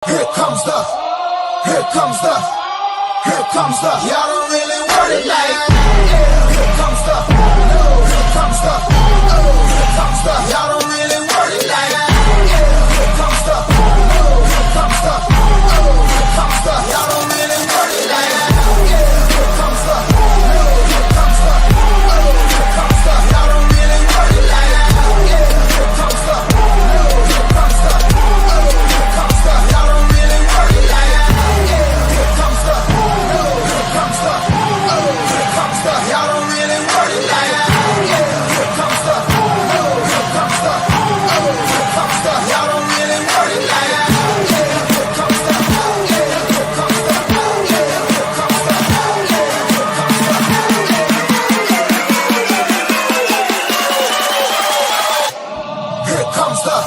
Here comes the, here comes the, here comes the. Y'all don't really want it like. Here comes the, here comes the, here comes the. Y'all don't really want it like. Here comes the, here comes the, here comes the. Y'all don't really want it like. Here comes the, here comes the, here comes the. Y'all don't really want it like. Here comes the, here comes the, here comes the. Y'all don't really want it like. Here comes the, here comes the, here comes the. Y'all don't really want it like. Here comes the, here comes the, here comes the. Y'all don't really want it like. Here comes the, here comes the, here comes the, here comes the. Here comes the.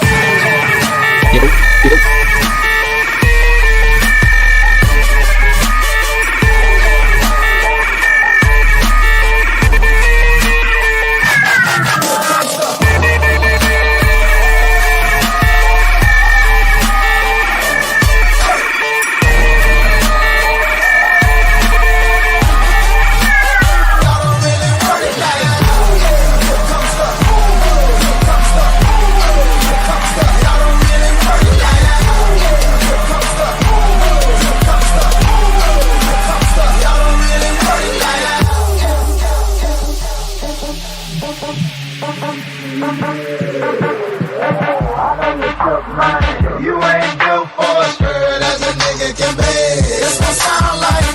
You ain't built for a skirt as a nigga can be. It's gonna sound like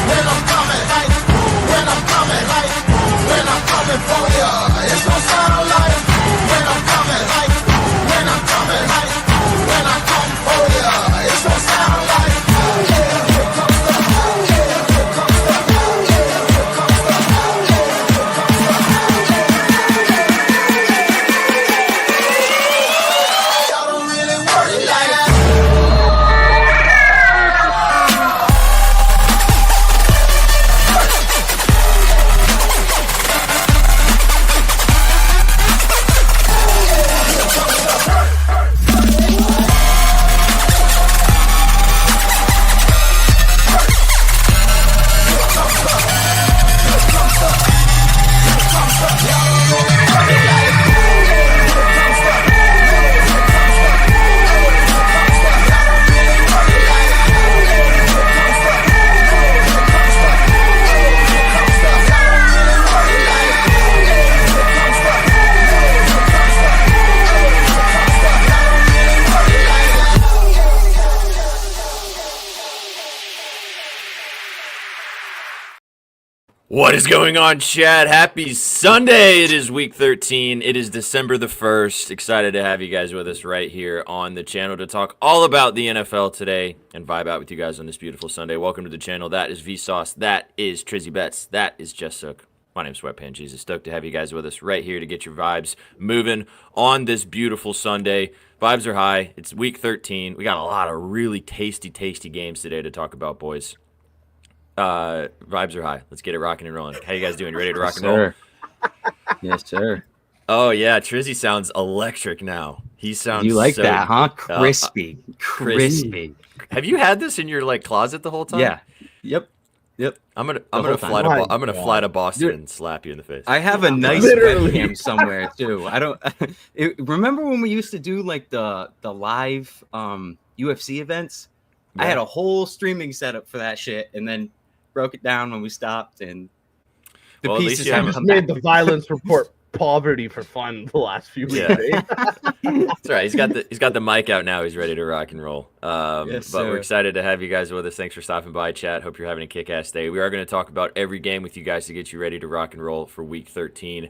when I'm coming, like when I'm coming, like when I'm coming for ya. It's gonna sound like when I'm coming, like when I'm coming, like when I come for ya. It's gonna sound like here comes the, here comes the, here comes the, here comes the. Y'all don't really worry like that. What is going on, Chad? Happy Sunday. It is week 13. It is December the 1st. Excited to have you guys with us right here on the channel to talk all about the NFL today and vibe out with you guys on this beautiful Sunday. Welcome to the channel. That is Vsauce. That is Trizzy Betts. That is Jess Sook. My name's Sweatpants Jesus. Stoked to have you guys with us right here to get your vibes moving on this beautiful Sunday. Vibes are high. It's week 13. We got a lot of really tasty games today to talk about, boys. Vibes are high. Let's get it rocking and rolling. How you guys doing? Ready to rock and roll? Yes, sir. Oh yeah, Trizzy sounds electric now. He sounds. You like so, that, huh? Crispy. Have you had this in your closet the whole time? Yeah. Yep. I'm gonna fly to Boston and slap you in the face. I have a nice webcam somewhere too. I don't remember when we used to do like the live UFC events. Yeah. I had a whole streaming setup for that shit, and then broke it down when we stopped, and the pieces just made the violence report poverty for fun the last few weeks. Yeah. That's right. He's got the mic out now. He's ready to rock and roll. Yes, but we're excited to have you guys with us. Thanks for stopping by, chat. Hope you're having a kick-ass day. We are going to talk about every game with you guys to get you ready to rock and roll for week 13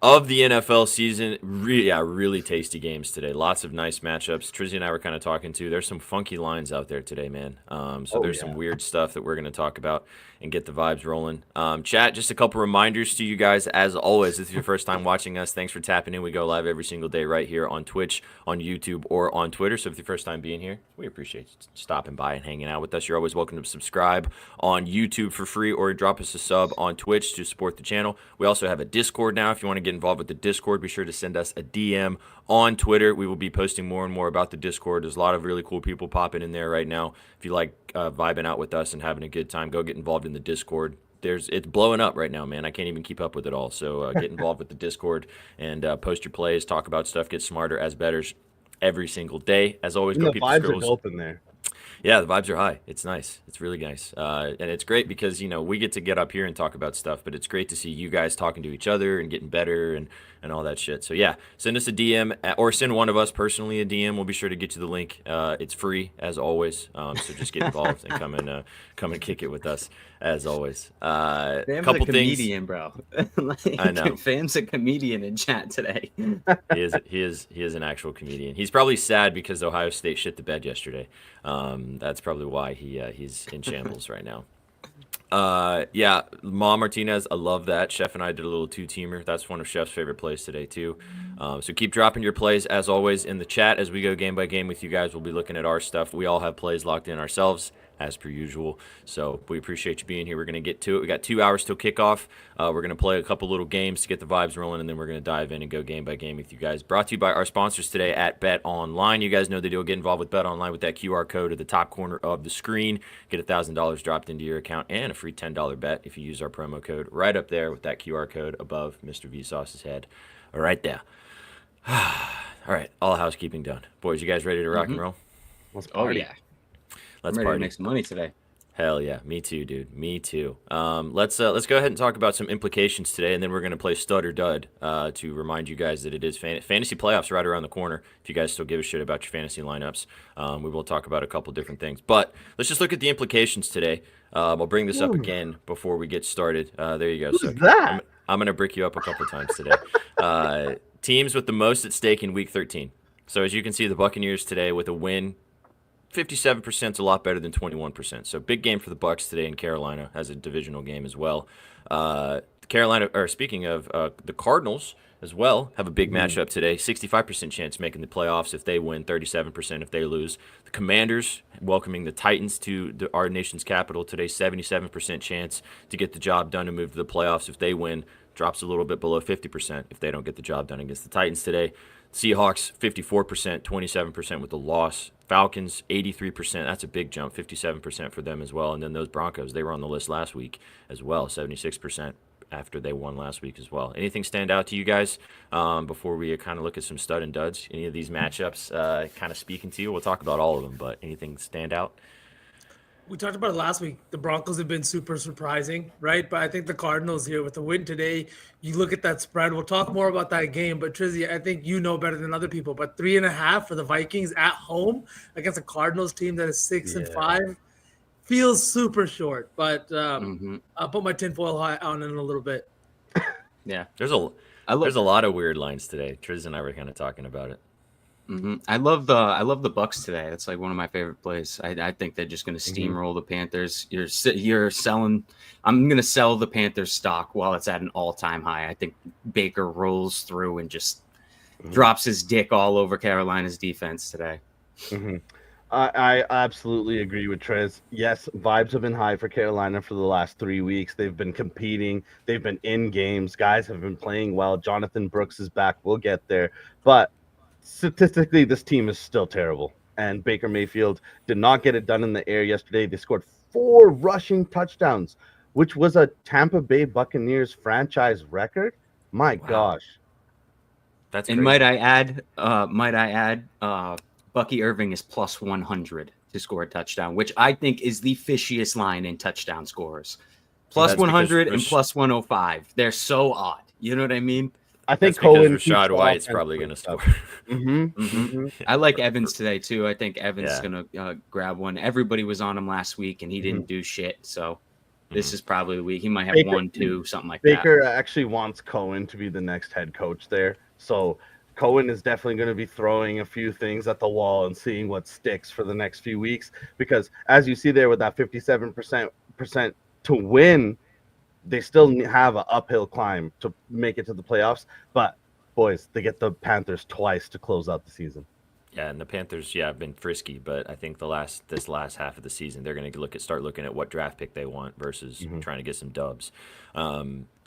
of the NFL season. Really tasty games today. Lots of nice matchups. Trizzy and I were kind of talking too. There's some funky lines out there today, man. There's some weird stuff that we're going to talk about and get the vibes rolling. Chat, just a couple reminders to you guys. As always, if this is your first time watching us, thanks for tapping in. We go live every single day right here on Twitch, on YouTube, or on Twitter. So if it's your first time being here, we appreciate you stopping by and hanging out with us. You're always welcome to subscribe on YouTube for free or drop us a sub on Twitch to support the channel. We also have a Discord now if you want to to get involved with the Discord, be sure to send us a DM on Twitter. We will be posting more and more about the Discord. There's a lot of really cool people popping in there right now. If you like vibing out with us and having a good time, go get involved in the Discord. It's blowing up right now, man. I can't even keep up with it all. So get involved with the Discord and post your plays, talk about stuff, get smarter as bettors every single day. As always, go The keep the vibes are scribbles. dope in there. Yeah, the vibes are high. It's nice. It's really nice. And it's great because, we get to get up here and talk about stuff, but it's great to see you guys talking to each other and getting better and all that shit. So, yeah, send us a DM or send one of us personally a DM. We'll be sure to get you the link. It's free, as always. So just get involved and come and kick it with us, as always. Fam's Couple a comedian, things. bro. I know. Fam's a comedian in chat today. He is an actual comedian. He's probably sad because Ohio State shit the bed yesterday. That's probably why he's in shambles right now. Yeah, Ma Martinez, I love that. Chef and I did a little two-teamer. That's one of Chef's favorite plays today, too. So keep dropping your plays, as always, in the chat. As we go game by game with you guys, we'll be looking at our stuff. We all have plays locked in ourselves, as per usual. So we appreciate you being here. We're going to get to it. We got 2 hours till kickoff. We're going to play a couple little games to get the vibes rolling, and then we're going to dive in and go game by game with you guys. Brought to you by our sponsors today at BetOnline. You guys know the deal. Get involved with BetOnline with that QR code at the top corner of the screen. Get $1,000 dropped into your account and a free $10 bet if you use our promo code right up there with that QR code above Mr. Vsauce's head. Right there. All right, all housekeeping done. Boys, you guys ready to rock and roll? Let's Oh, party. yeah. Let's I'm ready party. to make some money today. Hell yeah, me too, dude. Me too. Let's go ahead and talk about some implications today, and then we're gonna play Stud or Dud to remind you guys that it is fantasy playoffs right around the corner. If you guys still give a shit about your fantasy lineups, we will talk about a couple different things. But let's just look at the implications today. I'll bring this up again before we get started. There you go. Who's So that? I'm gonna brick you up a couple times today. Teams with the most at stake in Week 13. So as you can see, the Buccaneers today with a win. 57% is a lot better than 21%. So big game for the Bucs today in Carolina as a divisional game as well. Speaking of the Cardinals as well, have a big matchup today. 65% chance making the playoffs if they win, 37% if they lose. The Commanders welcoming the Titans to our nation's capital today. 77% chance to get the job done and move to the playoffs if they win. Drops a little bit below 50% if they don't get the job done against the Titans today. Seahawks, 54%, 27% with the loss. Falcons, 83%. That's a big jump, 57% for them as well. And then those Broncos, they were on the list last week as well, 76% after they won last week as well. Anything stand out to you guys before we kind of look at some stud and duds? Any of these matchups kind of speaking to you? We'll talk about all of them, but anything stand out? We talked about it last week. The Broncos have been super surprising, right? But I think the Cardinals here with the win today, you look at that spread. We'll talk more about that game. But Trizzy, I think you know better than other people. But 3.5 for the Vikings at home against a Cardinals team that is 6-5 feels super short. But I'll put my tinfoil hat on in a little bit. Yeah. There's a lot of weird lines today. Triz and I were kind of talking about it. I love the Bucks today. That's like one of my favorite plays. I think they're just going to steamroll the Panthers. You're selling. I'm going to sell the Panthers stock while it's at an all-time high. I think Baker rolls through and just drops his dick all over Carolina's defense today. I absolutely agree with Trez. Yes, vibes have been high for Carolina for the last 3 weeks. They've been competing. They've been in games. Guys have been playing well. Jonathan Brooks is back. We'll get there. But statistically, this team is still terrible. And Baker Mayfield did not get it done in the air yesterday. They scored 4 rushing touchdowns, which was a Tampa Bay Buccaneers franchise record. My gosh. That's and crazy. might I add, Bucky Irving is plus 100 to score a touchdown, which I think is the fishiest line in touchdown scorers. Plus That's 100 because and plus 105. They're so odd. You know what I mean? I think That's because Cohen Rashad White's probably going to score. I like Evans today too. I think Evans is Yeah. going to grab one. Everybody was on him last week and he didn't do shit. So this is probably the week. He might have Baker- 1, 2, something like Baker actually wants Cohen to be the next head coach there. So Cohen is definitely going to be throwing a few things at the wall and seeing what sticks for the next few weeks. Because as you see there with that 57% to win, they still have an uphill climb to make it to the playoffs. But, boys, they get the Panthers twice to close out the season. Yeah, and the Panthers, have been frisky, but I think this last half of the season, they're going to start looking at what draft pick they want versus trying to get some dubs.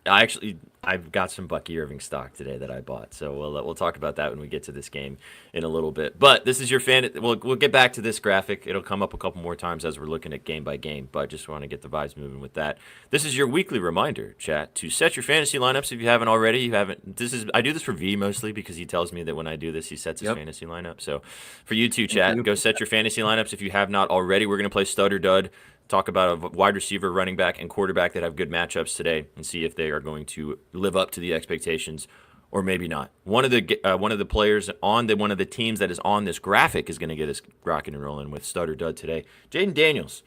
I've got some Bucky Irving stock today that I bought, so we'll talk about that when we get to this game in a little bit. But this is your fan. We'll get back to this graphic. It'll come up a couple more times as we're looking at game by game. But just want to get the vibes moving with that. This is your weekly reminder, chat, to set your fantasy lineups if you haven't already. I do this for V mostly because he tells me that when I do this, he sets his fantasy lineup. So for you too, chat, go set your fantasy lineups if you have not already. We're gonna play Stud or Dud. Talk about a wide receiver, running back, and quarterback that have good matchups today, and see if they are going to live up to the expectations, or maybe not. One of the players on one of the teams that is on this graphic is going to get us rocking and rolling with Stud or Dud today. Jaden Daniels,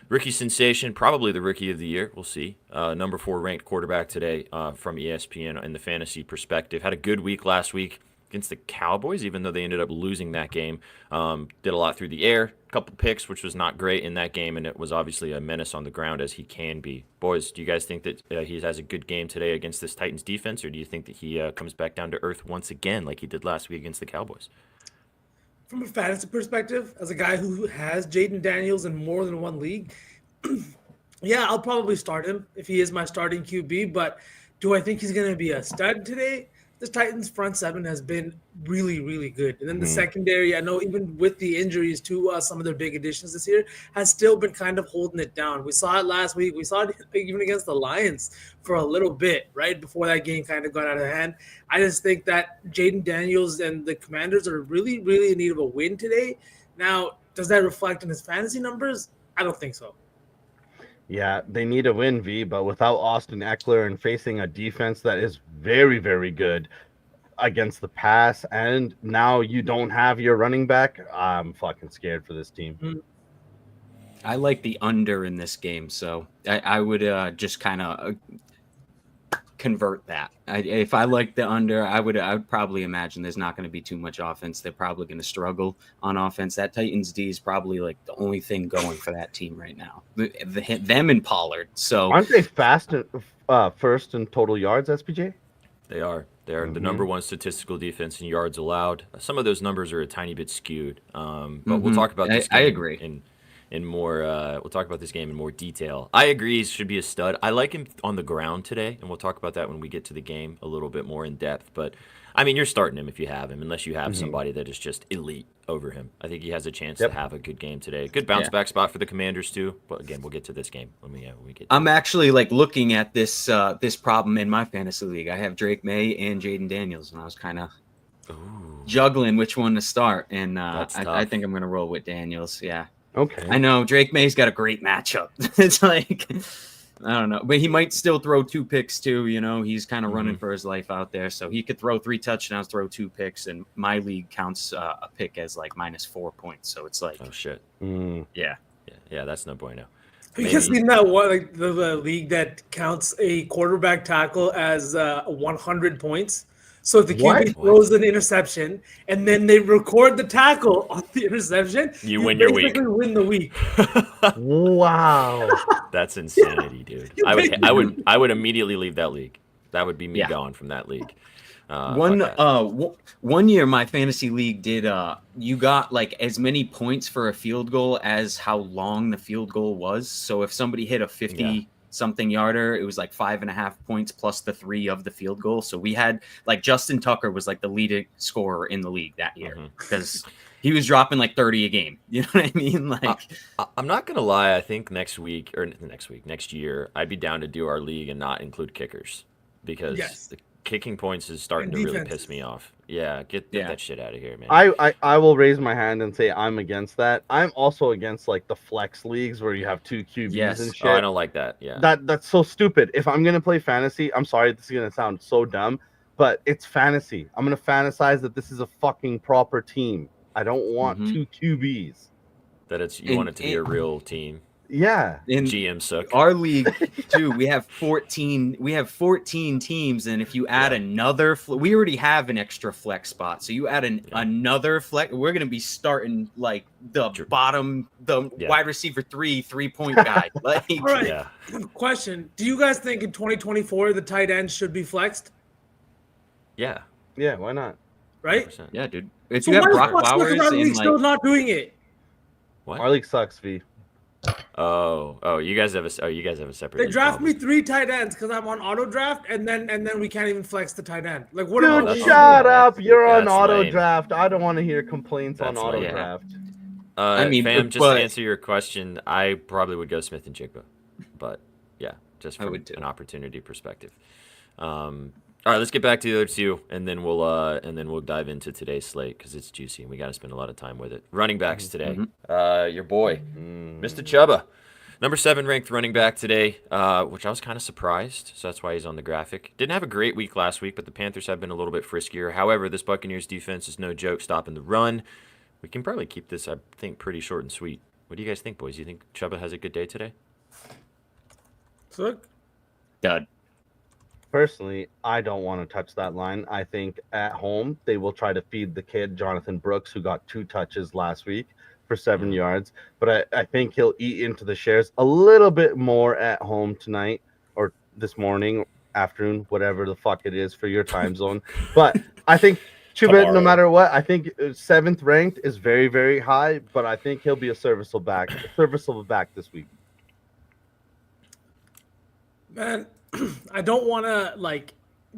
rookie sensation, probably the rookie of the year. We'll see. Number 4 ranked quarterback today from ESPN in the fantasy perspective. Had a good week last week against the Cowboys, even though they ended up losing that game. Did a lot through the air, a couple picks, which was not great in that game, and it was obviously a menace on the ground as he can be. Boys, do you guys think that he has a good game today against this Titans defense, or do you think that he comes back down to earth once again like he did last week against the Cowboys? From a fantasy perspective, as a guy who has Jaden Daniels in more than one league, yeah, I'll probably start him if he is my starting QB, but do I think he's going to be a stud today? The Titans' front seven has been really, really good. And then the secondary, I know even with the injuries to some of their big additions this year, has still been kind of holding it down. We saw it last week. We saw it even against the Lions for a little bit, right, before that game kind of got out of hand. I just think that Jaden Daniels and the Commanders are really, really in need of a win today. Now, does that reflect in his fantasy numbers? I don't think so. Yeah, they need a win, V, but without Austin Eckler and facing a defense that is very, very good against the pass, and now you don't have your running back, I'm fucking scared for this team. I like the under in this game, so I would just kind of convert that. If I like the under, I would probably imagine there's not going to be too much offense. They're probably going to struggle on offense. That Titans D is probably like the only thing going for that team right now. Them and Pollard. So aren't they first in total yards, SPJ? They are. They're the number 1 statistical defense in yards allowed. Some of those numbers are a tiny bit skewed, but we'll talk about this. I agree. In more, we'll talk about this game in more detail. I agree, he should be a stud. I like him on the ground today, and we'll talk about that when we get to the game a little bit more in depth. But I mean, you're starting him if you have him, unless you have somebody that is just elite over him. I think he has a chance to have a good game today. Good bounce back spot for the Commanders too. But again, we'll get to this game when we get. I'm actually like looking at this this problem in my fantasy league. I have Drake May and Jaden Daniels, and I was kind of juggling which one to start. And I think I'm going to roll with Daniels. Yeah. Okay. I know Drake May's got a great matchup. It's like, I don't know, but he might still throw 2 picks too. You know, he's kind of running for his life out there. So he could throw 3 touchdowns, throw 2 picks. And my league counts a pick as like -4 points. So it's like, oh shit. Yeah. Yeah. That's no bueno. You guys seen that one, like the league that counts a quarterback tackle as 100 points? So if the QB throws an interception and then they record the tackle on the interception, you win your week. Win the week. Wow, that's insanity, dude. I would immediately leave that league. That would be me gone from that league. One year my fantasy league did you got like as many points for a field goal as how long the field goal was. So if somebody hit a 50 something yarder, it was like 5.5 points plus the 3 of the field goal. So we had like Justin Tucker was like the leading scorer in the league that year because he was dropping like 30 a game. You know what I mean? Like I'm not gonna lie, I think next year I'd be down to do our league and not include kickers because the kicking points is starting to really piss me off. Yeah, get that shit out of here, man. I will raise my hand and say I'm against that. I'm also against like the flex leagues where you have 2 QBs and shit. Oh, I don't like that. Yeah. That's so stupid. If I'm gonna play fantasy, I'm sorry, this is gonna sound so dumb, but it's fantasy. I'm gonna fantasize that this is a fucking proper team. I don't want 2 QBs. That you want it to be a real team. Yeah. In GM suck. Our league too, we have 14 teams, and if you add another we already have an extra flex spot. So you add another flex, we're gonna be starting like the bottom, wide receiver 3-point guy. Like, all right. Question. Do you guys think in 2024 the tight end should be flexed? Yeah. Yeah, why not? Right? 100%. yeah, dude. If you have Brock Bowers and like still not doing it. What? Our league sucks, V. You guys have a separate. They league, draft probably. me 3 tight ends because I'm on auto draft, and then we can't even flex the tight end. Like, what Dude, am I? that's- shut up. You're on that's auto lame. draft. I don't want to hear complaints on That's auto lame. draft. I mean, fam, just but- to answer your question, I probably would go Smith and Jigba, but yeah, just I from would too. an opportunity perspective. All right, let's get back to the other two, and then we'll dive into today's slate because it's juicy and we got to spend a lot of time with it. Running backs today, your boy, Mr. Chuba, number 7 ranked running back today, which I was kind of surprised. So that's why he's on the graphic. Didn't have a great week last week, but the Panthers have been a little bit friskier. However, this Buccaneers defense is no joke stopping the run. We can probably keep this, I think, pretty short and sweet. What do you guys think, boys? You think Chuba has a good day today? So, Dud. Personally, I don't want to touch that line. I think at home they will try to feed the kid Jonathan Brooks, who got 2 touches last week for 7 yards. But I think he'll eat into the shares a little bit more at home tonight or this morning, afternoon, whatever the fuck it is for your time zone. But I think Chuba, no matter what, I think 7th ranked is very, very high. But I think he'll be a serviceable back this week. man, I don't want to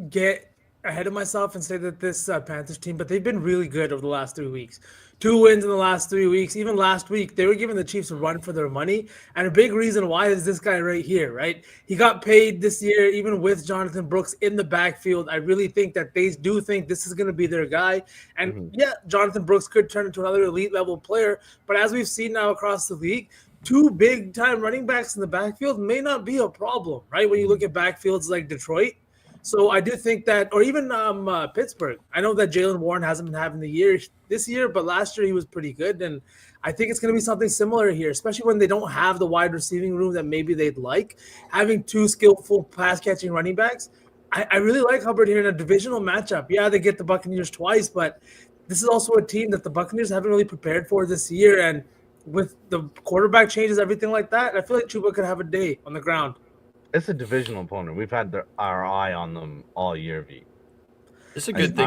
get ahead of myself and say that this Panthers team, but they've been really good over the last 3 weeks. 2 wins in the last 3 weeks. Even last week, they were giving the Chiefs a run for their money. And a big reason why is this guy right here, right? He got paid this year, even with Jonathan Brooks in the backfield. I really think that they do think this is going to be their guy. And yeah, Jonathan Brooks could turn into another elite level player. But as we've seen now across the league, 2 big-time running backs in the backfield may not be a problem, right? When you look at backfields like Detroit. So I do think that, or even Pittsburgh. I know that Jalen Warren hasn't been having the year this year, but last year he was pretty good. And I think it's going to be something similar here, especially when they don't have the wide receiving room that maybe they'd like. Having 2 skillful pass-catching running backs, I really like Hubbard here in a divisional matchup. Yeah, they get the Buccaneers twice, but this is also a team that the Buccaneers haven't really prepared for this year. And with the quarterback changes, everything like that, I feel like Chuba could have a day on the ground. It's a divisional opponent. We've had our eye on them all year, V. It's a good thing.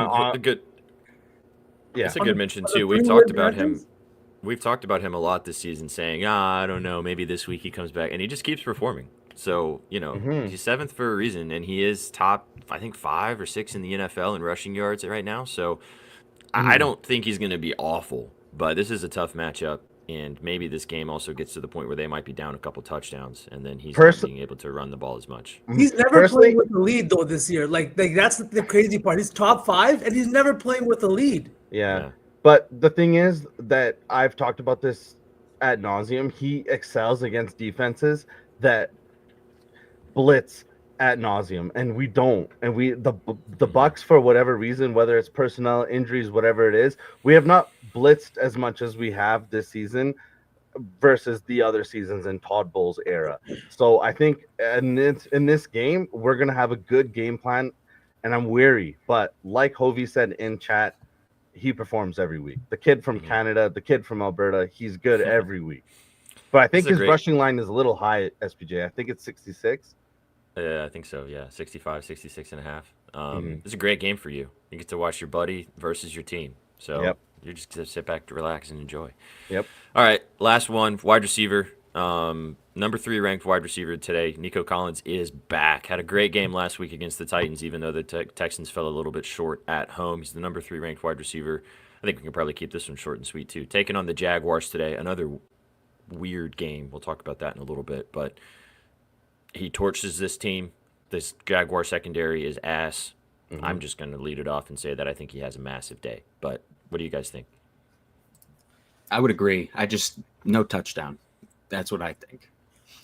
Yeah, It's a good mention too. We've talked about him a lot this season, saying, I don't know, maybe this week he comes back, and he just keeps performing. So, he's 7th for a reason, and he is top, I think, 5 or 6 in the NFL in rushing yards right now. So, I don't think he's going to be awful, but this is a tough matchup. And maybe this game also gets to the point where they might be down a couple touchdowns, and then he's not being able to run the ball as much. He's never playing with the lead though this year. Like that's the crazy part. He's top 5, and he's never playing with the lead. Yeah. But the thing is that I've talked about this ad nauseum. He excels against defenses that blitz ad nauseum, and we don't. And the Bucks, for whatever reason, whether it's personnel, injuries, whatever it is, we have not blitzed as much as we have this season versus the other seasons in Todd Bowles' era. So I think in this game, we're gonna have a good game plan, and I'm weary. But like Hovey said in chat, he performs every week. The kid from Canada, the kid from Alberta, he's good every week. But I think his rushing line is a little high at SPJ. I think it's 66. Yeah, I think so. Yeah, 65, 66 and a half. It's a great game for you. You get to watch your buddy versus your team. So you're just going to sit back, relax, and enjoy. Yep. All right, last one, wide receiver. Number 3 ranked wide receiver today, Nico Collins, is back. Had a great game last week against the Titans, even though the Texans fell a little bit short at home. He's the number 3 ranked wide receiver. I think we can probably keep this one short and sweet, too. Taking on the Jaguars today, another weird game. We'll talk about that in a little bit, but he torches this team. This Jaguar secondary is ass. I'm just going to lead it off and say that I think he has a massive day. But what do you guys think? I would agree. No touchdown. That's what I think.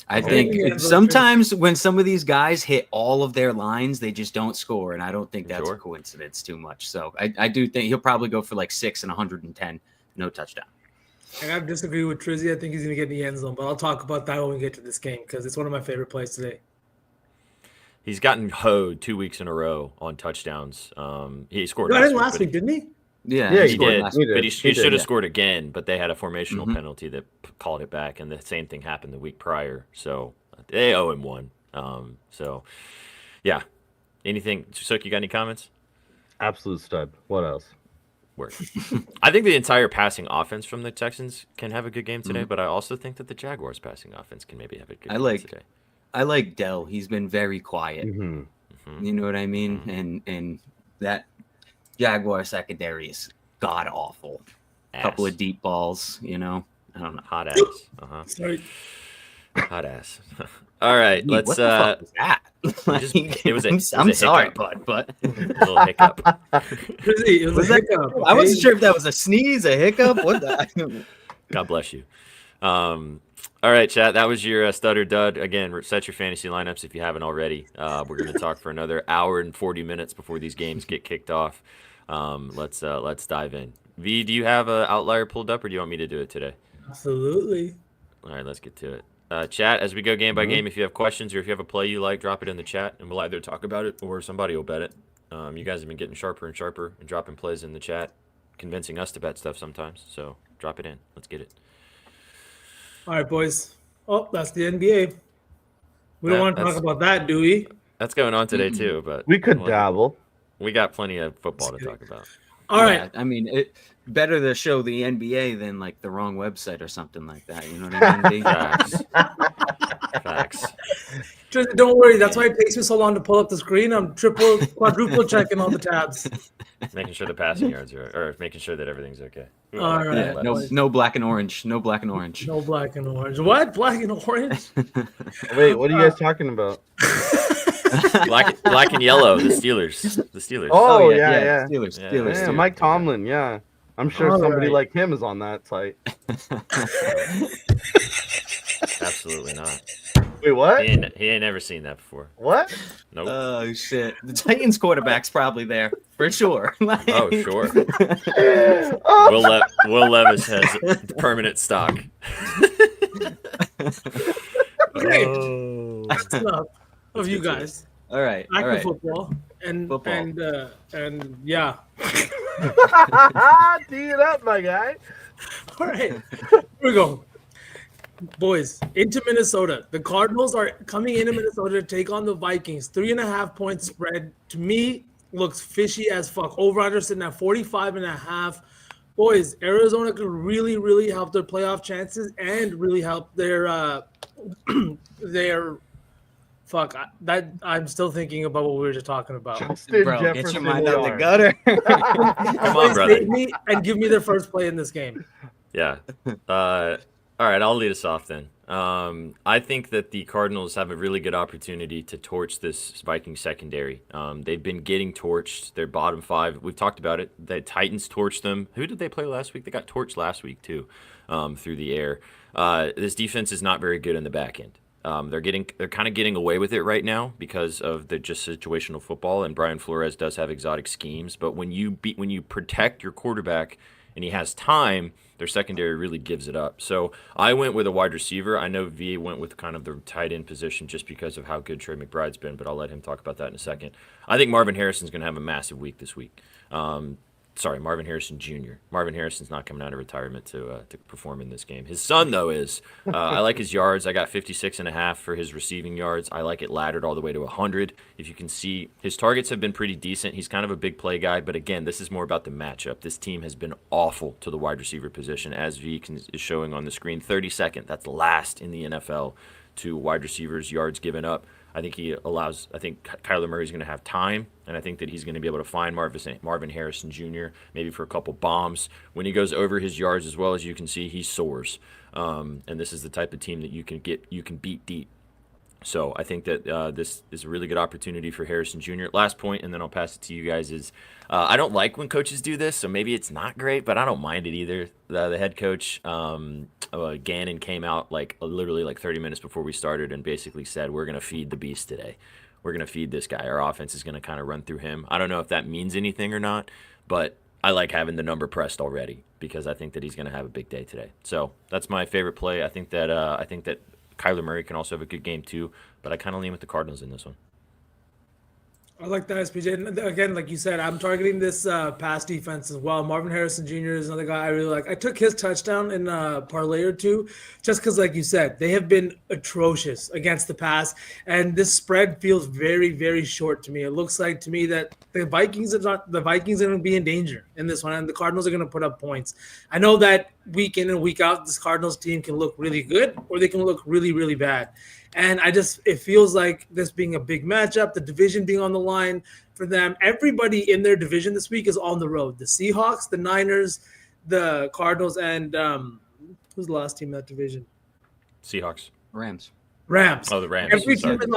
I think sometimes when some of these guys hit all of their lines, they just don't score. And I don't think that's a coincidence too much. So I do think he'll probably go for like 6 and 110, no touchdown. I got to disagree with Trizzy. I think he's going to get in the end zone, but I'll talk about that when we get to this game because it's one of my favorite plays today. He's gotten hoed 2 weeks in a row on touchdowns. He scored last week, didn't he? Yeah, he did. But he should have scored again, but they had a formational penalty that called it back, and the same thing happened the week prior. So they owe him one. So, yeah. Anything? Sook, you got any comments? Absolute stud. What else? Work. I think the entire passing offense from the Texans can have a good game today, but I also think that the Jaguars passing offense can maybe have a good game today. I like Dell. He's been very quiet. Mm-hmm. You know what I mean? And that Jaguar secondary is god awful. A couple of deep balls, I don't know. Hot ass. Sorry. Hot ass. All right, Dude, let's. what the fuck was that? It was a. I'm sorry, hiccup. but A little hiccup. It was a hiccup. I wasn't sure if that was a sneeze, a hiccup. What the? God bless you. All right, chat. That was your stutter dud. Again, set your fantasy lineups if you haven't already. We're going to talk for another hour and 40 minutes before these games get kicked off. Let's dive in. V, do you have an outlier pulled up, or do you want me to do it today? Absolutely. All right, let's get to it. Chat, as we go game by game, if you have questions or if you have a play you like, drop it in the chat, and we'll either talk about it or somebody will bet it. You guys have been getting sharper and sharper and dropping plays in the chat, convincing us to bet stuff sometimes. So drop it in. Let's get it. All right, boys. Oh, that's the NBA. We don't want to talk about that, do we? That's going on today too, but We could dabble. We got plenty of football to talk about. All right. I mean, better to show the NBA than like the wrong website or something like that. You know what I mean? Facts. Just don't worry. That's why it takes me so long to pull up the screen. I'm quadruple checking all the tabs. Making sure the passing yards are, or making sure that everything's okay. All right. Yeah, no black and orange. No black and orange. No black and orange. What? Black and orange? Wait, what are you guys talking about? Black and yellow. The Steelers. Oh, yeah. Steelers. Yeah. Steelers. Yeah, Steelers. Mike Tomlin. Yeah, I'm sure All somebody right. like him is on that site. Absolutely not. Wait, what? He ain't never seen that before. What? Nope. Oh shit! The Titans quarterback's probably there for sure. Oh, sure. Oh, Will Levis has permanent stock. Great. Oh. That's enough of you guys. All right. Back All to right. football. And yeah. Tee it up, my guy. All right. Here we go. Boys, into Minnesota. The Cardinals are coming into Minnesota to take on the Vikings. 3.5 point spread. To me, looks fishy as fuck. Over-under sitting at 45.5. Boys, Arizona could really, really help their playoff chances and really help their I'm still thinking about what we were just talking about. Justin Bro, get Jefferson your mind out the Yard. gutter. Come on, brother. Save me and give me their first play in this game. Yeah. All right, I'll lead us off then. I think that the Cardinals have a really good opportunity to torch this Vikings secondary. They've been getting torched. They're bottom 5. We've talked about it. The Titans torched them. Who did they play last week? They got torched last week too, through the air. This defense is not very good in the back end. They're kind of getting away with it right now because of the just situational football, and Brian Flores does have exotic schemes. But when you protect your quarterback and he has time, their secondary really gives it up. So I went with a wide receiver. I know V went with kind of the tight end position just because of how good Trey McBride's been, but I'll let him talk about that in a second. I think Marvin Harrison's going to have a massive week this week. Marvin Harrison Jr. Marvin Harrison's not coming out of retirement to perform in this game. His son, though, is. I like his yards. I got 56.5 for his receiving yards. I like it laddered all the way to 100. If you can see, his targets have been pretty decent. He's kind of a big play guy, but again, this is more about the matchup. This team has been awful to the wide receiver position, as V is showing on the screen. 32nd. That's last in the NFL to wide receivers yards given up. I think Kyler Murray's going to have time, and I think that he's going to be able to find Marvin Harrison Jr. maybe for a couple bombs. When he goes over his yards, as well as you can see, he soars. And this is the type of team that you can beat deep. So I think that this is a really good opportunity for Harrison Jr. Last point, and then I'll pass it to you guys, is I don't like when coaches do this, so maybe it's not great, but I don't mind it either. The head coach, Gannon, came out literally 30 minutes before we started and basically said, we're going to feed the beast today. We're going to feed this guy. Our offense is going to kind of run through him. I don't know if that means anything or not, but I like having the number pressed already because I think that he's going to have a big day today. So that's my favorite play. I think that Kyler Murray can also have a good game too, but I kind of lean with the Cardinals in this one. I like that, SPJ. And again, like you said, I'm targeting this pass defense as well. Marvin Harrison Jr. is another guy I really like. I took his touchdown in a parlay or two just because, like you said, they have been atrocious against the pass. And this spread feels very, very short to me. It looks like to me that the Vikings are going to be in danger in this one, and the Cardinals are going to put up points. I know that week in and week out, this Cardinals team can look really good or they can look really, really bad. And it feels like this being a big matchup, the division being on the line for them. Everybody in their division this week is on the road. The Seahawks, the Niners, the Cardinals, and who's the last team in that division? Seahawks. Rams. Oh, the Rams. Every team is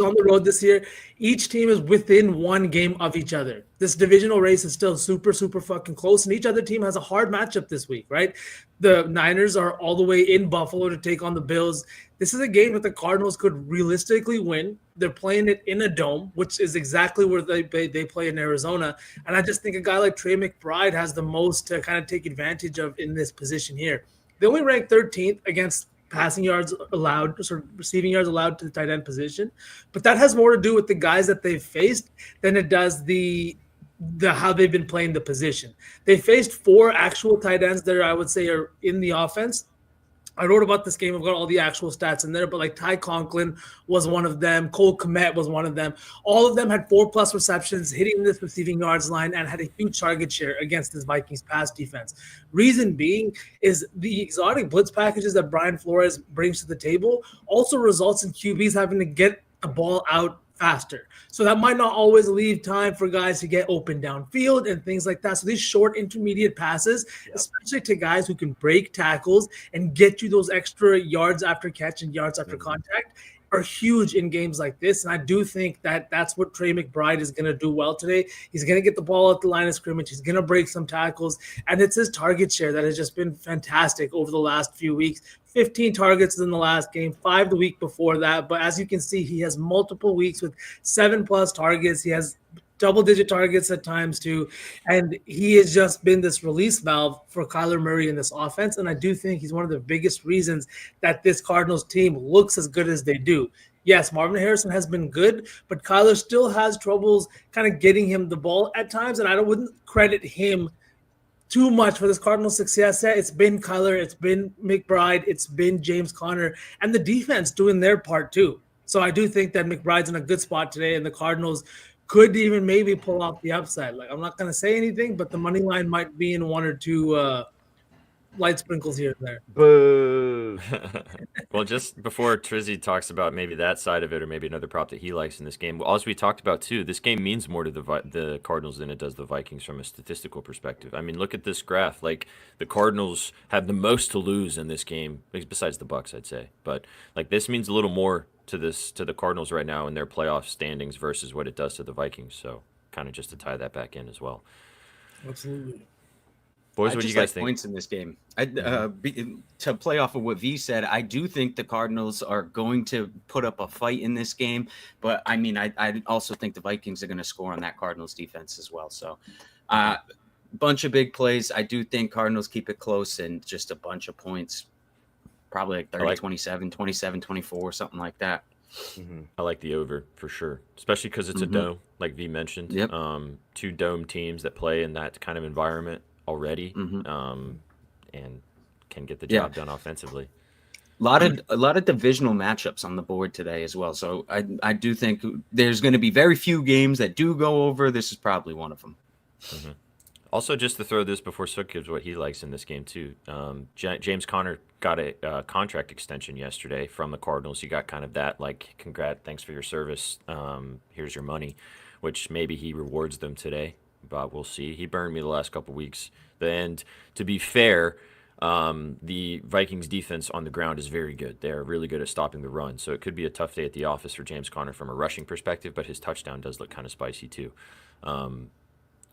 on the road this year. Each team is within one game of each other. This divisional race is still super, super fucking close, and each other team has a hard matchup this week, right? The Niners are all the way in Buffalo to take on the Bills. This is a game that the Cardinals could realistically win. They're playing it in a dome, which is exactly where they play in Arizona. And I just think a guy like Trey McBride has the most to kind of take advantage of in this position here. They only rank 13th against passing yards allowed, sort of receiving yards allowed to the tight end position, but that has more to do with the guys that they've faced than it does the how they've been playing the position. They faced 4 actual tight ends that I would say are in the offense. I wrote about this game. I've got all the actual stats in there, but like Ty Conklin was one of them. Cole Kmet was one of them. All of them had 4+ receptions, hitting this receiving yards line, and had a huge target share against this Vikings pass defense. Reason being is the exotic blitz packages that Brian Flores brings to the table also results in QBs having to get the ball out faster. So that might not always leave time for guys to get open downfield and things like that. So these short intermediate passes, especially to guys who can break tackles and get you those extra yards after catch and yards after contact, are huge in games like this. And I do think that that's what Trey McBride is going to do well today. He's going to get the ball at the line of scrimmage. He's going to break some tackles. And it's his target share that has just been fantastic over the last few weeks. 15 targets in the last game, 5 the week before that. But as you can see, he has multiple weeks with 7+ targets. He has double-digit targets at times too. And he has just been this release valve for Kyler Murray in this offense. And I do think he's one of the biggest reasons that this Cardinals team looks as good as they do. Yes, Marvin Harrison has been good, but Kyler still has troubles kind of getting him the ball at times. And I wouldn't credit him too much for this Cardinals success. It's been Kyler, it's been McBride, it's been James Conner, and the defense doing their part too. So I do think that McBride's in a good spot today, and the Cardinals could even maybe pull off the upside. Like, I'm not going to say anything, but the money line might be in 1 or 2 light sprinkles here and there. Boo. Well, just before Trizzy talks about maybe that side of it or maybe another prop that he likes in this game, as we talked about too, this game means more to the Cardinals than it does the Vikings from a statistical perspective. I mean, look at this graph. Like, the Cardinals have the most to lose in this game, besides the Bucs, I'd say. But like, this means a little more to the Cardinals right now in their playoff standings versus what it does to the Vikings. So kind of just to tie that back in as well. Absolutely. Boys, what do you guys think? Points in this game. To play off of what V said, I do think the Cardinals are going to put up a fight in this game. But I mean, I also think the Vikings are going to score on that Cardinals defense as well. So bunch of big plays. I do think Cardinals keep it close and just a bunch of points, probably like 30, 27, 27, 24, something like that. Mm-hmm. I like the over for sure, especially because it's a dome, like V mentioned. Yep. 2 dome teams that play in that kind of environment already, and can get the job done offensively. A lot of divisional matchups on the board today as well. So I do think there's going to be very few games that do go over. This is probably one of them. Mm-hmm. Also, just to throw this before Sook gives what he likes in this game too, James Conner got a contract extension yesterday from the Cardinals. He got kind of that, like, congrats, thanks for your service, here's your money, which maybe he rewards them today, but we'll see. He burned me the last couple weeks. And to be fair, the Vikings defense on the ground is very good. They're really good at stopping the run. So it could be a tough day at the office for James Conner from a rushing perspective, but his touchdown does look kind of spicy too.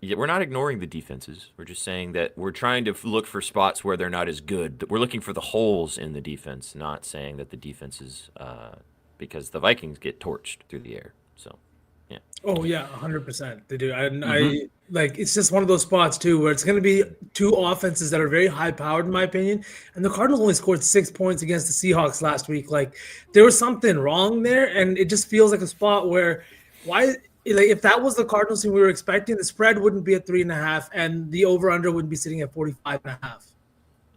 We're not ignoring the defenses. We're just saying that we're trying to look for spots where they're not as good. We're looking for the holes in the defense, not saying that the defenses, because the Vikings get torched through the air. So, yeah. Oh yeah, 100% they do. And I like, it's just one of those spots too where it's going to be 2 offenses that are very high powered in my opinion. And the Cardinals only scored 6 points against the Seahawks last week. Like, there was something wrong there, and it just feels like a spot where like if that was the Cardinals team we were expecting, the spread wouldn't be at 3.5, and the over/under wouldn't be sitting at 45.5.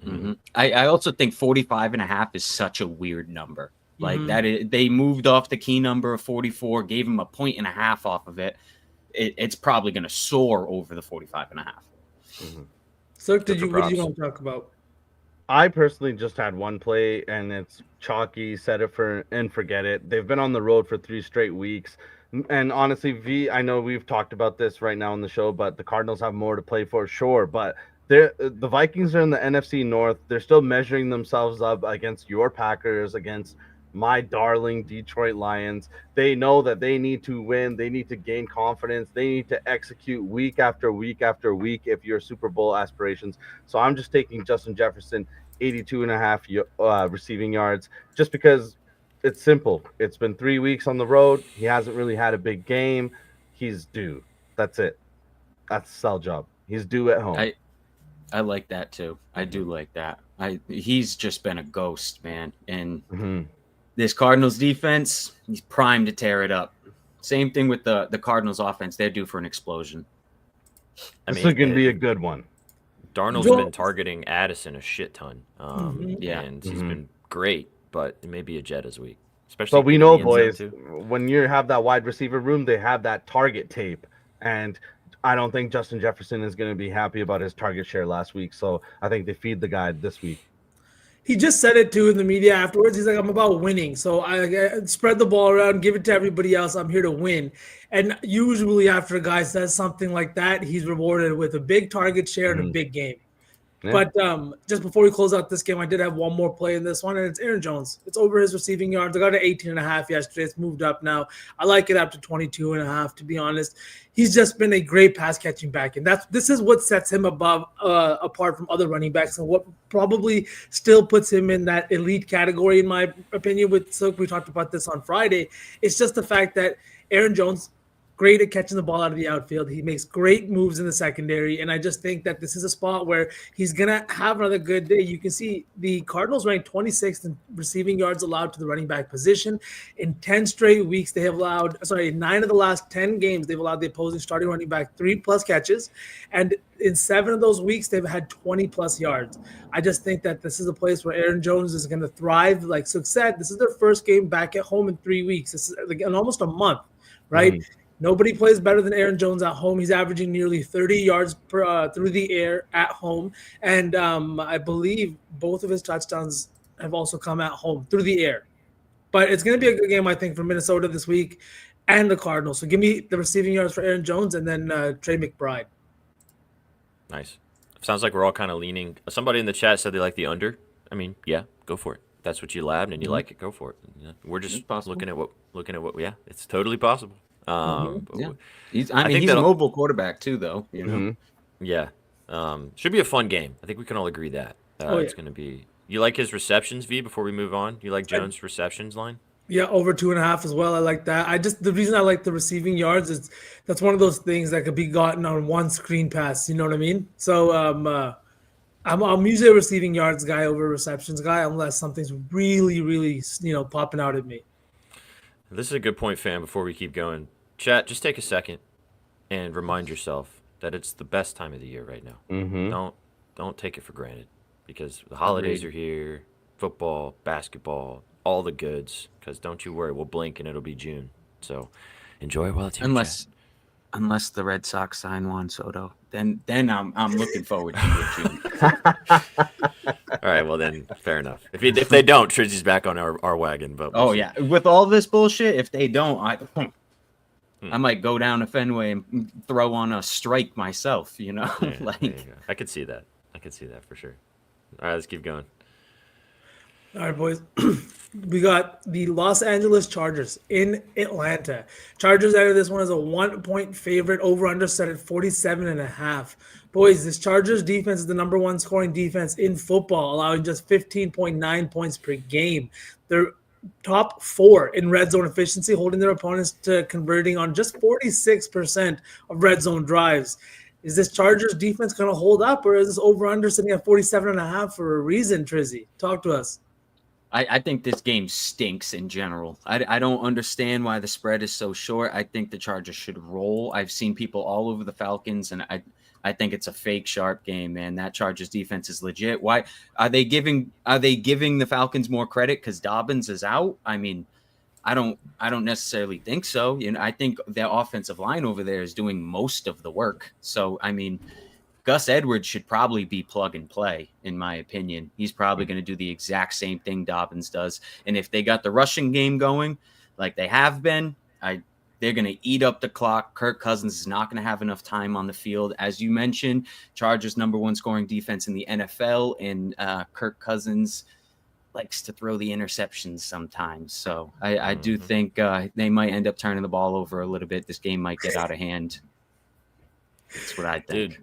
Mm-hmm. I also think 45.5 is such a weird number. Like Mhm. that is, they moved off the key number of 44, gave him a 1.5 off of it. It's probably going to soar over the 45.5. So, Good for what did you props. want to talk about? I personally just had one play, and it's chalky. Set it for and forget it. They've been on the road for 3 straight weeks, and honestly, V, I know we've talked about this right now on the show, but the Cardinals have more to play for, sure. But the Vikings are in the NFC North. They're still measuring themselves up against your Packers, against my darling Detroit Lions. They know that they need to win. They need to gain confidence. They need to execute week after week after week if you're Super Bowl aspirations. So I'm just taking Justin Jefferson 82.5 receiving yards just because it's simple. It's been 3 weeks on the road. He hasn't really had a big game. He's due. That's it. That's a sell job. He's due at home. I like that too. I do like that. He's just been a ghost, man. And this Cardinals defense, he's primed to tear it up. Same thing with the Cardinals offense. They're due for an explosion. This is going to be a good one. Darnold's been targeting Addison a shit ton. Yeah. And he's been great, but it may be a Jet as week. Especially But we in know, the end zone, boys, too. when you have that wide receiver room, they have that target tape. And I don't think Justin Jefferson is going to be happy about his target share last week. So I think they feed the guy this week. He just said it too in the media afterwards. He's like, I'm about winning. So I spread the ball around, give it to everybody else. I'm here to win. And usually after a guy says something like that, he's rewarded with a big target share and a big game. Yeah. But just before we close out this game, I did have one more play in this one, and it's Aaron Jones. It's over his receiving yards. I got it 18.5 yesterday. It's moved up now. I like it up to 22.5, to be honest. He's just been a great pass catching back, and this is what sets him apart from other running backs, and what probably still puts him in that elite category, in my opinion. With Silk, we talked about this on Friday. It's just the fact that Aaron Jones, great at catching the ball out of the outfield. He makes great moves in the secondary. And I just think that this is a spot where he's going to have another good day. You can see the Cardinals ranked 26th in receiving yards allowed to the running back position. In 10 straight weeks, they have allowed, 9 of the last 10 games, they've allowed the opposing starting running back 3+ catches. And in 7 of those weeks, they've had 20+ yards. I just think that this is a place where Aaron Jones is going to thrive. Like Suk said, this is their first game back at home in 3 weeks. This is like in almost a month, right? Nobody plays better than Aaron Jones at home. He's averaging nearly 30 yards through the air at home. And I believe both of his touchdowns have also come at home through the air. But it's going to be a good game, I think, for Minnesota this week and the Cardinals. So give me the receiving yards for Aaron Jones and then Trey McBride. Nice. Sounds like we're all kind of leaning. Somebody in the chat said they like the under. I mean, yeah, go for it. That's what you labbed and you like it. Go for it. Yeah. We're just looking at what. Yeah, it's totally possible. Yeah. He's a mobile quarterback too, though. You know. Yeah. Should be a fun game. I think we can all agree that it's going to be. You like his receptions, V? Before we move on, you like Jones' receptions line? Yeah, over 2.5 as well. I like that. The reason I like the receiving yards is that's one of those things that could be gotten on one screen pass. You know what I mean? So I'm usually a receiving yards guy over a receptions guy, unless something's really, really popping out at me. This is a good point, fam. Before we keep going, chat, just take a second and remind yourself that it's the best time of the year right now. Don't take it for granted, because the holidays are here. Football, basketball, all the goods. Because don't you worry, we'll blink and it'll be June. So enjoy it while it's here. Unless the Red Sox sign Juan Soto, then I'm looking forward to June. All right, well then, fair enough. If they don't, Trizzy's back on our wagon. But yeah, with all this bullshit, if they don't, I might go down to Fenway and throw on a strike myself. You know, Yeah, I could see that. For sure. All right, let's keep going. All right, boys. We got the Los Angeles Chargers in Atlanta. Chargers entered this one as a 1-point favorite, over under set at 47.5. Boys, this Chargers defense is the number 1 scoring defense in football, allowing just 15.9 points per game. They're top 4 in red zone efficiency, holding their opponents to converting on just 46% of red zone drives. Is this Chargers defense going to hold up, or is this over under sitting at 47.5 for a reason, Trizzy? Talk to us. I think this game stinks in general. I don't understand why the spread is so short. I think the Chargers should roll. I've seen people all over the Falcons, and I think it's a fake sharp game, man. That Chargers defense is legit. Why are they giving the Falcons more credit because Dobbins is out? I mean, I don't necessarily think so. I think their offensive line over there is doing most of the work. So I mean, Gus Edwards should probably be plug and play, in my opinion. He's probably going to do the exact same thing Dobbins does. And if they got the rushing game going like they have been, they're going to eat up the clock. Kirk Cousins is not going to have enough time on the field. As you mentioned, Chargers #1 scoring defense in the NFL, and Kirk Cousins likes to throw the interceptions sometimes. So I do think they might end up turning the ball over a little bit. This game might get out of hand. That's what I think. Dude,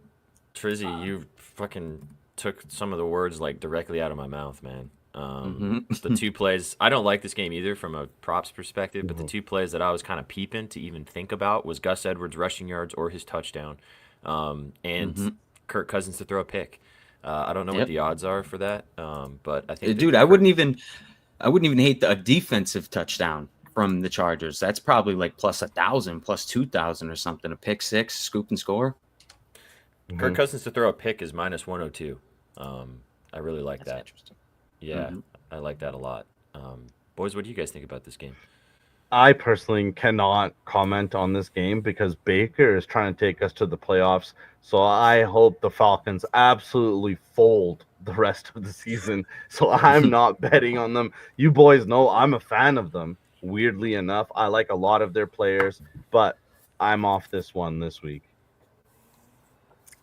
Trizzy, you fucking took some of the words like directly out of my mouth, man. The two plays, I don't like this game either from a props perspective, but the two plays that I was kind of peeping to even think about was Gus Edwards rushing yards or his touchdown, and Kirk Cousins to throw a pick. I don't know what the odds are for that, but I think I wouldn't even hate a defensive touchdown from the Chargers. That's probably like plus 1,000, plus 2,000 or something. A pick six, scoop and score. Kirk Cousins to throw a pick is minus 102. I really like That's that. interesting. Yeah, I like that a lot. Boys, what do you guys think about this game? I personally cannot comment on this game because Baker is trying to take us to the playoffs. So I hope the Falcons absolutely fold the rest of the season. So I'm not betting on them. You boys know I'm a fan of them. Weirdly enough, I like a lot of their players, but I'm off this one this week.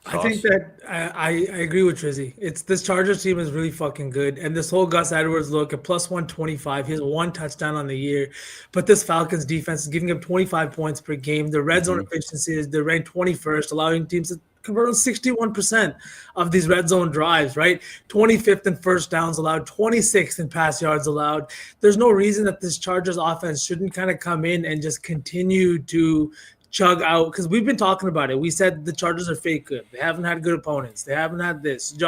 I think that I agree with Trizzy. This Chargers team is really fucking good, and this whole Gus Edwards look at plus 125. He has one touchdown on the year, but this Falcons defense is giving up 25 points per game. The red zone efficiency is they're ranked 21st, allowing teams to convert on 61% of these red zone drives. Right, 25th in first downs allowed, 26th in pass yards allowed. There's no reason that this Chargers offense shouldn't kind of come in and just continue to chug out, because we've been talking about it. We said the Chargers are fake good. They haven't had good opponents. They haven't had this.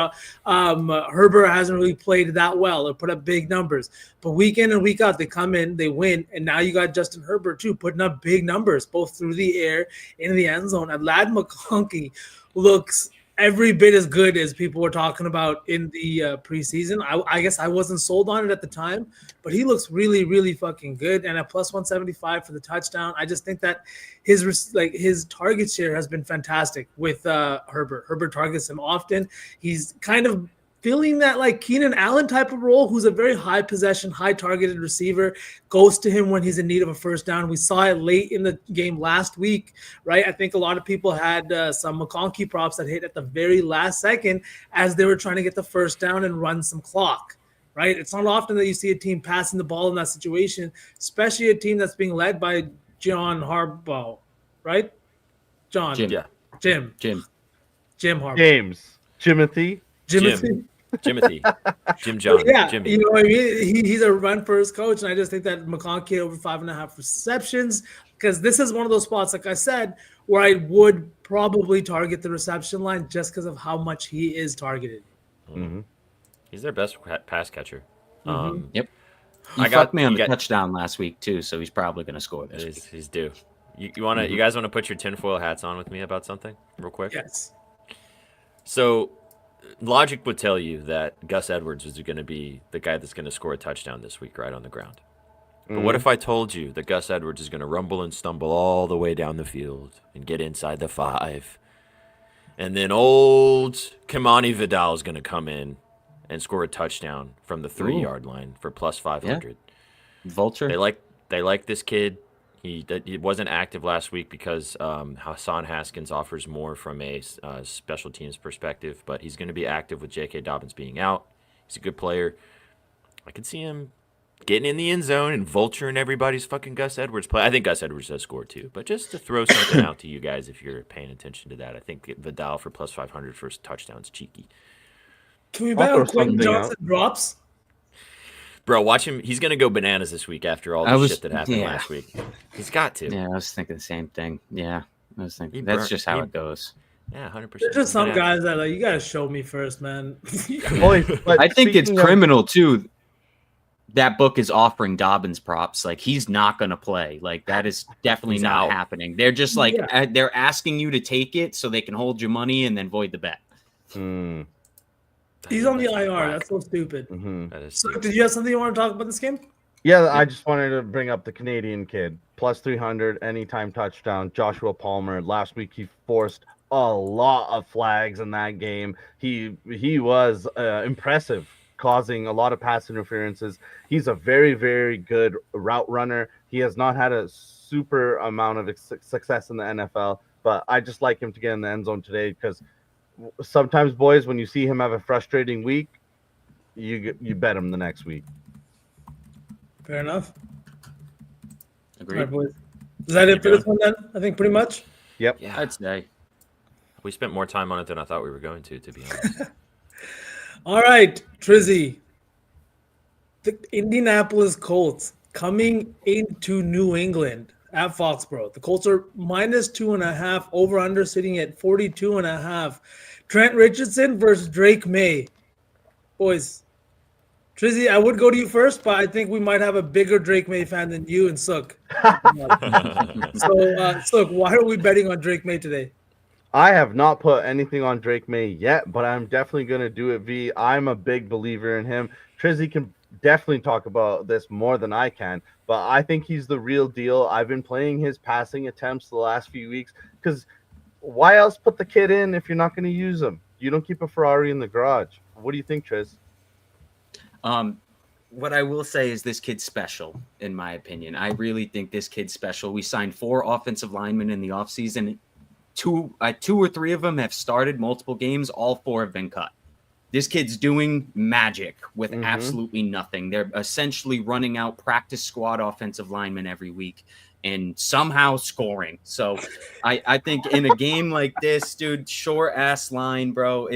Herbert hasn't really played that well or put up big numbers. But week in and week out, they come in, they win, and now you got Justin Herbert too, putting up big numbers, both through the air, in the end zone. And Ladd McConkey looks every bit as good as people were talking about in the preseason. I guess I wasn't sold on it at the time, but he looks really, really fucking good. And at plus 175 for the touchdown, I just think that his target share has been fantastic with Herbert. Herbert targets him often. He's kind of feeling that like Keenan Allen type of role, who's a very high possession, high targeted receiver, goes to him when he's in need of a first down. We saw it late in the game last week, right? I think a lot of people had some McConkey props that hit at the very last second as they were trying to get the first down and run some clock, right? It's not often that you see a team passing the ball in that situation, especially a team that's being led by John Harbaugh, right? John. Jim. Yeah. Jim Harbaugh. James. Jimothy. Jim John. Yeah, Jimmy. you know what I mean? He's a run-first coach, and I just think that McConkey over 5.5 receptions, because this is one of those spots, like I said, where I would probably target the reception line just because of how much he is targeted. He's their best pass catcher. Yep. He fucked me on the touchdown last week too, so he's probably going to score this week. He's due. You guys want to put your tinfoil hats on with me about something real quick? Yes. So logic would tell you that Gus Edwards is going to be the guy that's going to score a touchdown this week right on the ground. But what if I told you that Gus Edwards is going to rumble and stumble all the way down the field and get inside the 5, and then old Kimani Vidal is going to come in and score a touchdown from the 3-yard line for plus 500? Yeah. Vulture. They like this kid. He wasn't active last week because Hassan Haskins offers more from a special teams perspective, but he's going to be active with J.K. Dobbins being out. He's a good player. I could see him getting in the end zone and vulturing everybody's fucking Gus Edwards play. I think Gus Edwards does score too, but just to throw something out to you guys if you're paying attention to that, I think Vidal for plus 500 for his touchdowns cheeky. Can we bet on Quentin Johnson drops? Bro, watch him. He's going to go bananas this week after all the shit that happened last week. He's got to. Yeah, I was thinking the same thing. Yeah, I was thinking that's just how it goes. Yeah, 100%. There's just some guys that you got to show me first, man. I think it's criminal too. that book is offering Dobbins props. Like, he's not going to play. Like, that is definitely He's not out. happening. They're just like, they're asking you to take it so they can hold your money and then void the bet. He's on the IR. That's so stupid. That is So, stupid. did you have something you want to talk about this game? Yeah, I just wanted to bring up the Canadian kid. Plus 300, anytime touchdown. Joshua Palmer. Last week, he forced a lot of flags in that game. He was impressive, causing a lot of pass interferences. He's a very, very good route runner. He has not had a super amount of success in the NFL, but I just like him to get in the end zone today because sometimes, boys, when you see him have a frustrating week, you bet him the next week. Fair enough. Agreed. All right, boys. Is that it for this one then? I think pretty much. Yep. Yeah, I'd say. we spent more time on it than I thought we were going to be honest. All right, Trizzy. The Indianapolis Colts coming into New England at Foxborough. The Colts are -2.5, over/under sitting at 42.5. Trent Richardson versus Drake May. Boys, Trizzy, I would go to you first, but I think we might have a bigger Drake May fan than you and Sook. So, Sook, why are we betting on Drake May today? I have not put anything on Drake May yet, but I'm definitely going to do it, V. I'm a big believer in him. Trizzy can definitely talk about this more than I can, but I think he's the real deal. I've been playing his passing attempts the last few weeks because why else put the kid in if you're not going to use him? You don't keep a Ferrari in the garage. What do you think, Triz? What I will say is this kid's special, in my opinion. I really think this kid's special. We signed 4 offensive linemen in the offseason. Two or three of them have started multiple games. All 4 have been cut. This kid's doing magic with absolutely nothing. They're essentially running out practice squad offensive linemen every week and somehow scoring. So I think in a game like this, dude, short ass line, bro,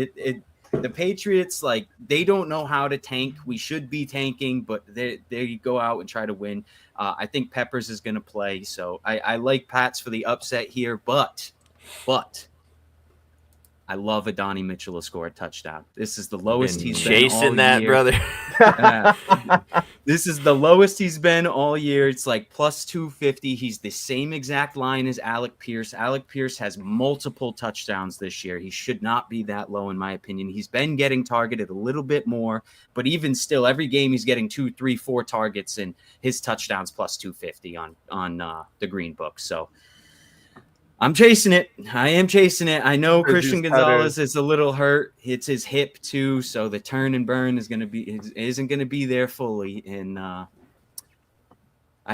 the Patriots, like, they don't know how to tank. We should be tanking, but they go out and try to win. I think Peppers is going to play. So I like Pats for the upset here, but I love Adonai Mitchell to score a touchdown. This is the lowest he's been chasing all that, year. brother. This is the lowest he's been all year. It's like plus 250. He's the same exact line as Alec Pierce. Alec Pierce has multiple touchdowns this year. He should not be that low, in my opinion. He's been getting targeted a little bit more, but even still, every game he's getting 2, 3, 4 targets, and his touchdowns plus 250 on the Green Book. So I'm chasing it. I am chasing it. I know Christian Gonzalez is a little hurt. It's his hip too, so the turn and burn isn't going to be there fully. And I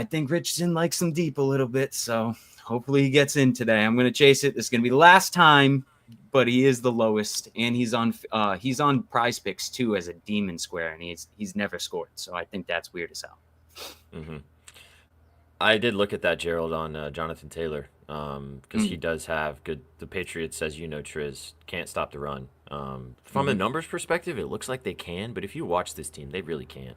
think Richardson likes him deep a little bit, so hopefully he gets in today. I'm going to chase it. This is going to be the last time, but he is the lowest, and he's on Prize Picks too as a demon square, and he's never scored. So I think that's weird as hell. Mm-hmm. I did look at that, Gerald, on Jonathan Taylor, because he does have good. The Patriots, as you know, Triz, can't stop the run. From a numbers perspective, it looks like they can, but if you watch this team, they really can't.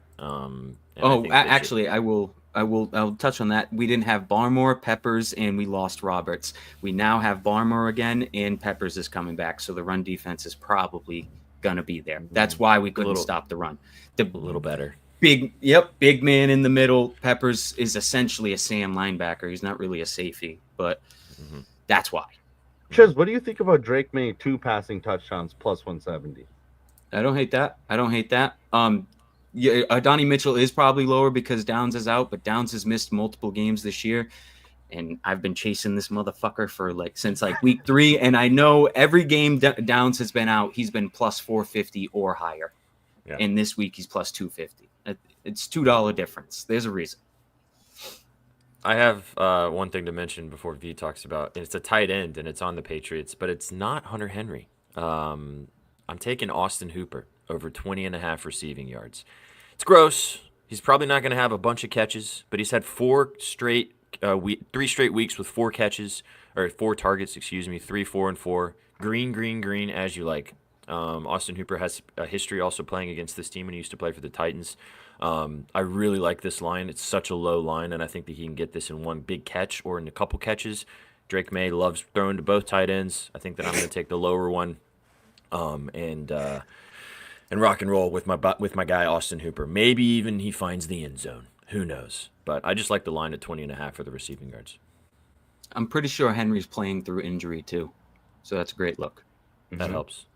Actually, I'll touch on that. We didn't have Barmore, Peppers, and we lost Roberts. We now have Barmore again, and Peppers is coming back, so the run defense is probably gonna be there. That's why we couldn't stop the run. A little better. Big man in the middle. Peppers is essentially a Sam linebacker. He's not really a safety, but that's why. Chiz, what do you think about Drake May 2 passing touchdowns plus 170? I don't hate that. Adonai Mitchell is probably lower because Downs is out, but Downs has missed multiple games this year, and I've been chasing this motherfucker for since week 3, and I know every game Downs has been out, he's been plus 450 or higher. Yeah. And this week he's plus 250. It's $2 difference. There's a reason. I have one thing to mention before V talks about. It's a tight end, and it's on the Patriots, but it's not Hunter Henry. I'm taking Austin Hooper over 20.5 receiving yards. It's gross. He's probably not going to have a bunch of catches, but he's had 3 straight weeks with 4 catches, or 4 targets, 3, 4, and 4. Green, as you like. Austin Hooper has a history also playing against this team, and he used to play for the Titans. I really like this line. It's such a low line, and I think that he can get this in one big catch or in a couple catches. Drake May loves throwing to both tight ends. I think that I'm going to take the lower one. and rock and roll with my guy Austin Hooper. Maybe even he finds the end zone. Who knows? But I just like the line at 20.5 for the receiving yards. I'm pretty sure Henry's playing through injury too, so that's a great look. That helps.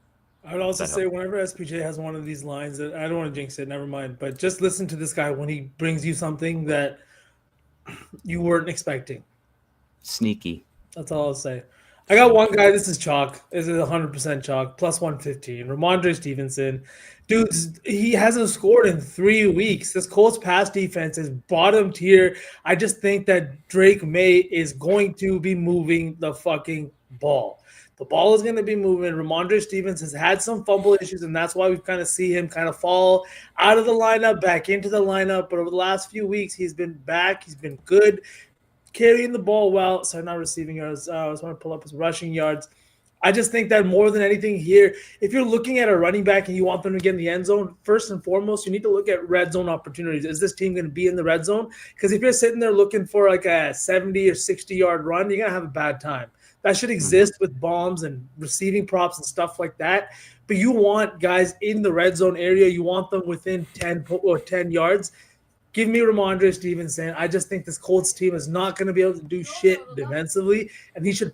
I would also say whenever SPJ has one of these lines that I don't want to jinx it, never mind. But just listen to this guy when he brings you something that you weren't expecting. Sneaky. That's all I'll say. I got one guy. This is chalk. This is 100% chalk. Plus 115. Ramondre Stevenson. Dude, he hasn't scored in 3 weeks. This Colts pass defense is bottom tier. I just think that Drake May is going to be moving the fucking ball. The ball is going to be moving. Ramondre Stevens has had some fumble issues, and that's why we've kind of see him kind of fall out of the lineup, back into the lineup. But over the last few weeks, he's been back. He's been good, carrying the ball well. Sorry, not receiving yards. I just want to pull up his rushing yards. I just think that more than anything here, if you're looking at a running back and you want them to get in the end zone, first and foremost, you need to look at red zone opportunities. Is this team going to be in the red zone? Because if you're sitting there looking for like a 70 or 60-yard run, you're going to have a bad time. That should exist with bombs and receiving props and stuff like that. But you want guys in the red zone area. You want them within 10 yards. Give me Ramondre Stevenson. I just think this Colts team is not going to be able to do shit defensively, and he should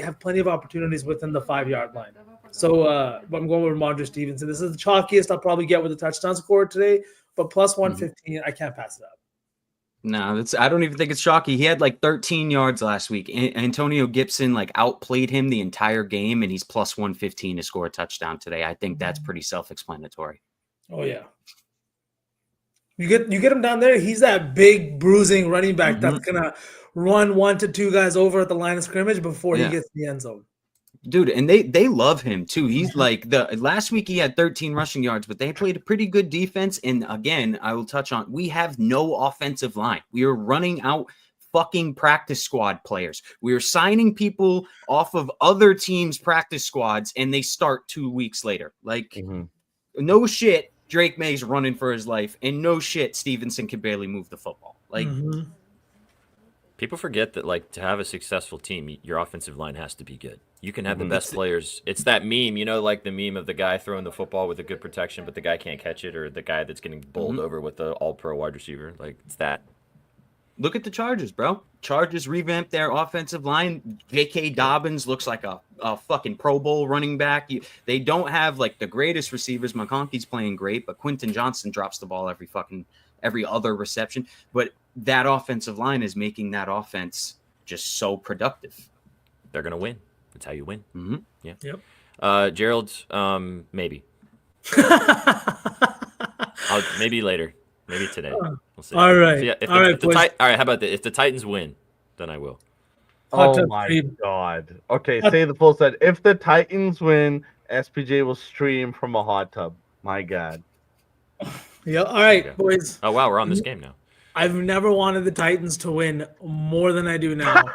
have plenty of opportunities within the 5-yard line. So I'm going with Ramondre Stevenson. This is the chalkiest I'll probably get with a touchdown score today, but plus 115, I can't pass it up. No, I don't even think it's shocking. He had like 13 yards last week. Antonio Gibson like outplayed him the entire game, and he's plus 115 to score a touchdown today. I think that's pretty self-explanatory. Oh yeah. You get him down there, he's that big bruising running back that's gonna run 1 to 2 guys over at the line of scrimmage before he gets to the end zone. Dude, and they love him too. He's like last week he had 13 rushing yards, but they played a pretty good defense. And again, I will touch on, we have no offensive line. We are running out fucking practice squad players. We are signing people off of other teams' practice squads, and they start 2 weeks later. Like, no shit, Drake May's running for his life, and no shit, Stevenson can barely move the football. Like. People forget that, like, to have a successful team, your offensive line has to be good. You can have the best players. It's that meme, you know, like the meme of the guy throwing the football with a good protection, but the guy can't catch it, or the guy that's getting bowled over with the all-pro wide receiver. Like, it's that. Look at the Chargers, bro. Chargers revamped their offensive line. J.K. Dobbins looks like a fucking Pro Bowl running back. They don't have, like, the greatest receivers. McConkey's playing great, but Quentin Johnson drops the ball every other reception. But that offensive line is making that offense just so productive. They're going to win. That's how you win. Yeah. Yep. Gerald, maybe. Maybe later. Maybe today. We'll see. All right. So, yeah, all right, how about this? If the Titans win, then I will. Oh my God. Okay, say the full set. If the Titans win, SPJ will stream from a hot tub. My God. Yeah. All right, boys. Oh, wow. We're on this game now. I've never wanted the Titans to win more than I do now.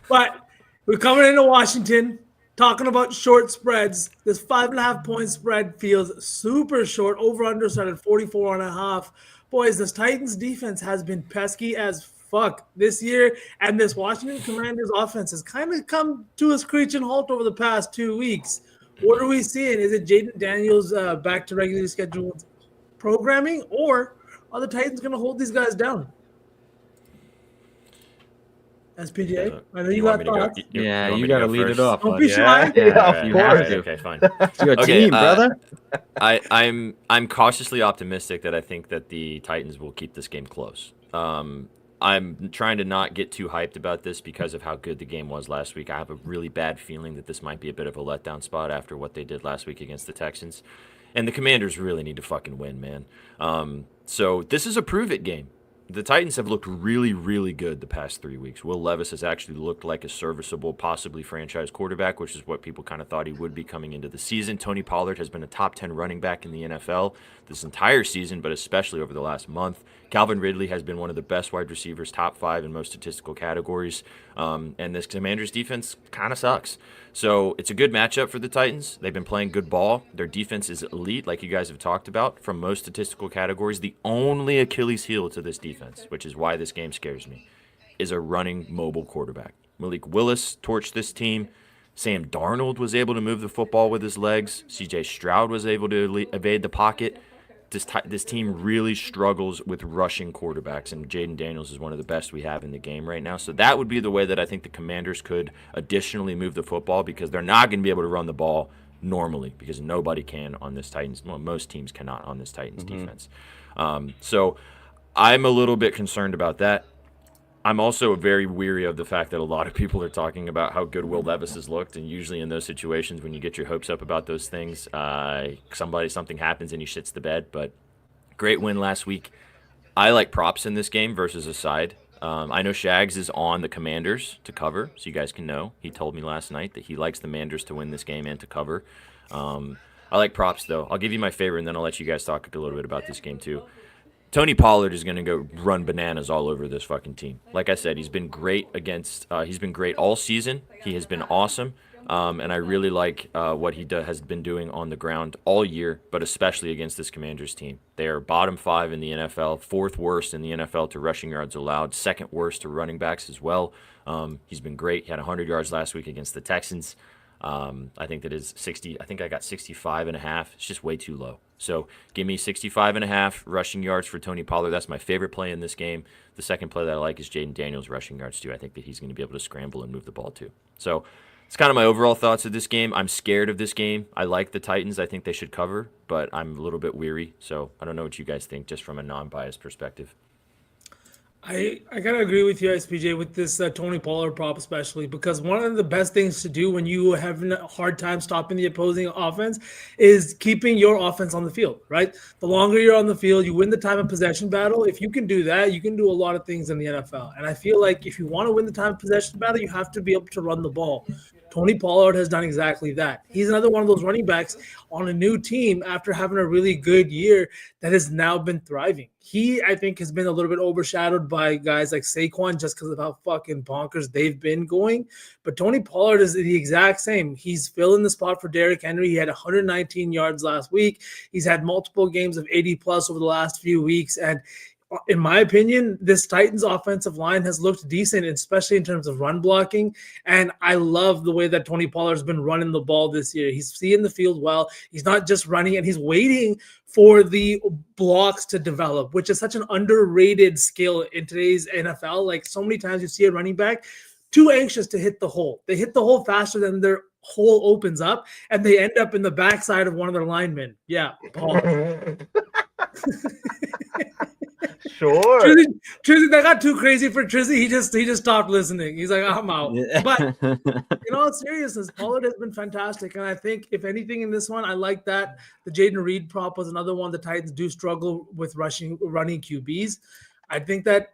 But we're coming into Washington, talking about short spreads. This 5.5-point spread feels super short. Over-under started at 44.5. Boys, this Titans defense has been pesky as fuck this year, and this Washington Commanders offense has kind of come to a screeching halt over the past 2 weeks. What are we seeing? Is it Jaden Daniels back to regularly scheduled programming, or are the Titans going to hold these guys down? SPJ, I know you got thoughts. You got to lead it off. Don't be shy. Of course. Okay, fine. It's your team, brother. I'm cautiously optimistic that I think that the Titans will keep this game close. I'm trying to not get too hyped about this because of how good the game was last week. I have a really bad feeling that this might be a bit of a letdown spot after what they did last week against the Texans. And the Commanders really need to fucking win, man. So this is a prove-it game. The Titans have looked really, really good the past 3 weeks. Will Levis has actually looked like a serviceable, possibly franchise quarterback, which is what people kind of thought he would be coming into the season. Tony Pollard has been a top 10 running back in the NFL this entire season, but especially over the last month. Calvin Ridley has been one of the best wide receivers, top 5 in most statistical categories. And this Commanders defense kind of sucks. So it's a good matchup for the Titans. They've been playing good ball. Their defense is elite, like you guys have talked about, from most statistical categories. The only Achilles heel to this defense, which is why this game scares me, is a running mobile quarterback. Malik Willis torched this team. Sam Darnold was able to move the football with his legs. C.J. Stroud was able to evade the pocket. This team really struggles with rushing quarterbacks, and Jaden Daniels is one of the best we have in the game right now. So that would be the way that I think the Commanders could additionally move the football, because they're not going to be able to run the ball normally, because nobody can on this Titans. Well, most teams cannot on this Titans defense. So I'm a little bit concerned about that. I'm also very weary of the fact that a lot of people are talking about how good Will Levis has looked, and usually in those situations when you get your hopes up about those things, something happens and he shits the bed. But great win last week. I like props in this game versus a side. I know Shags is on the Commanders to cover, so you guys can know. He told me last night that he likes the Manders to win this game and to cover. I like props, though. I'll give you my favorite, and then I'll let you guys talk a little bit about this game, too. Tony Pollard is going to go run bananas all over this fucking team. Like I said, he's been great he's been great all season. He has been awesome. And I really like what he has been doing on the ground all year, but especially against this Commanders team. They are bottom 5 in the NFL, 4th worst in the NFL to rushing yards allowed, 2nd worst to running backs as well. He's been great. He had 100 yards last week against the Texans. I think that is 60. I think I got 65.5. It's just way too low. So give me 65.5 rushing yards for Tony Pollard. That's my favorite play in this game. The second play that I like is Jaden Daniels rushing yards too. I think that he's going to be able to scramble and move the ball too. So it's kind of my overall thoughts of this game. I'm scared of this game. I like the Titans. I think they should cover, but I'm a little bit weary. So I don't know what you guys think, just from a non-biased perspective. I gotta agree with you, SPJ, with this Tony Pollard prop especially, because one of the best things to do when you have a hard time stopping the opposing offense is keeping your offense on the field, right? The longer you're on the field, you win the time of possession battle. If you can do that, you can do a lot of things in the NFL. And I feel like if you want to win the time of possession battle, you have to be able to run the ball. Tony Pollard has done exactly that. He's another one of those running backs on a new team after having a really good year that has now been thriving. He, I think, has been a little bit overshadowed by guys like Saquon just because of how fucking bonkers they've been going. But Tony Pollard is the exact same. He's filling the spot for Derrick Henry. He had 119 yards last week. He's had multiple games of 80-plus over the last few weeks. And in my opinion, this Titans offensive line has looked decent, especially in terms of run blocking. And I love the way that Tony Pollard's been running the ball this year. He's seeing the field well. He's not just running, and he's waiting for the blocks to develop, which is such an underrated skill in today's NFL. Like, so many times you see a running back too anxious to hit the hole. They hit the hole faster than their hole opens up, and they end up in the backside of one of their linemen. Yeah, Paul. Sure. Trizzy, that got too crazy for Trizzy. He just stopped listening. He's like, I'm out. Yeah. But in all seriousness, Pollard has been fantastic. And I think, if anything, in this one, I like that the Jaden Reed prop was another one. The Titans do struggle with running QBs. I think that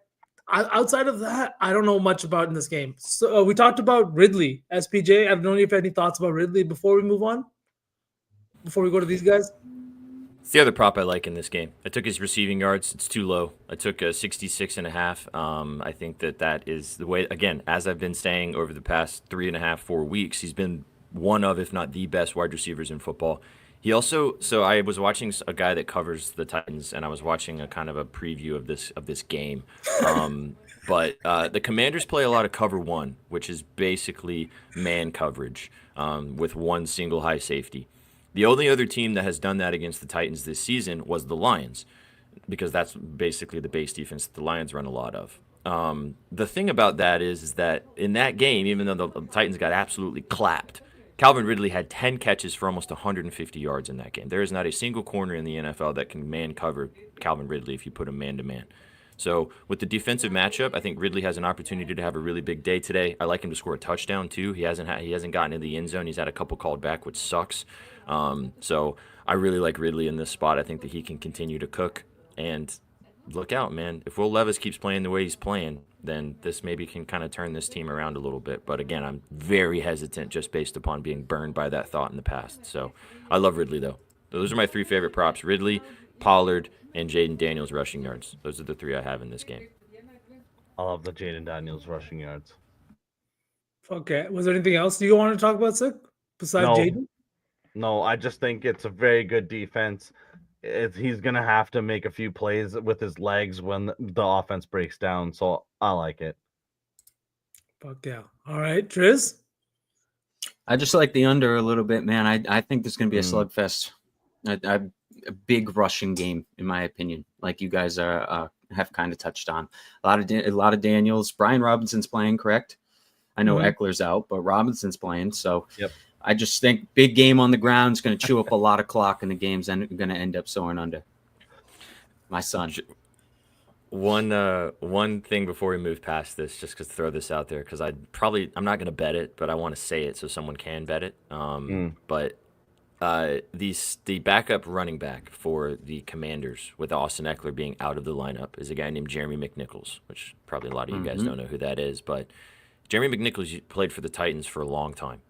outside of that, I don't know much about in this game. So we talked about Ridley, SPJ. I don't know if you have any thoughts about Ridley before we move on, before we go to these guys. It's the other prop I like in this game. I took his receiving yards. It's too low. I took a 66.5. I think that is the way, again, as I've been saying over the past 3.5, 4 weeks, he's been one of, if not the best wide receivers in football. He also, so I was watching a guy that covers the Titans, and I was watching a kind of a preview of this game. But the Commanders play a lot of cover one, which is basically man coverage with one single high safety. The only other team that has done that against the Titans this season was the Lions, because that's basically the base defense that the Lions run a lot of. The thing about that is that in that game, even though the Titans got absolutely clapped, Calvin Ridley had 10 catches for almost 150 yards in that game. There is not a single corner in the NFL that can man cover Calvin Ridley if you put him man-to-man. So with the defensive matchup, I think Ridley has an opportunity to have a really big day today. I like him to score a touchdown too. He hasn't gotten in the end zone. He's had a couple called back, which sucks. So I really like Ridley in this spot. I think that he can continue to cook. And look out, man. If Will Levis keeps playing the way he's playing, then this maybe can kind of turn this team around a little bit. But again, I'm very hesitant just based upon being burned by that thought in the past. So I love Ridley, though. Those are my 3 favorite props: Ridley, Pollard, and Jaden Daniels rushing yards. Those are the 3 I have in this game. I love the Jaden Daniels rushing yards. Okay. Was there anything else you want to talk about, Sick, besides No. Jaden? No, I just think it's a very good defense. He's going to have to make a few plays with his legs when the offense breaks down, so I like it. Fuck yeah. All right, Triz? I just like the under a little bit, man. I think there's going to be a slugfest. A big rushing game, in my opinion. Like you guys are have kind of touched on a lot of Daniels. Brian Robinson's playing, correct? I know Eckler's out, but Robinson's playing. So I just think big game on the ground is going to chew up a lot of clock, and the game's going to end up soaring under. My son. One thing before we move past this, just to throw this out there, because I'm not going to bet it, but I want to say it so someone can bet it. But the backup running back for the Commanders, with Austin Eckler being out of the lineup, is a guy named Jeremy McNichols, which probably a lot of you guys don't know who that is. But Jeremy McNichols played for the Titans for a long time.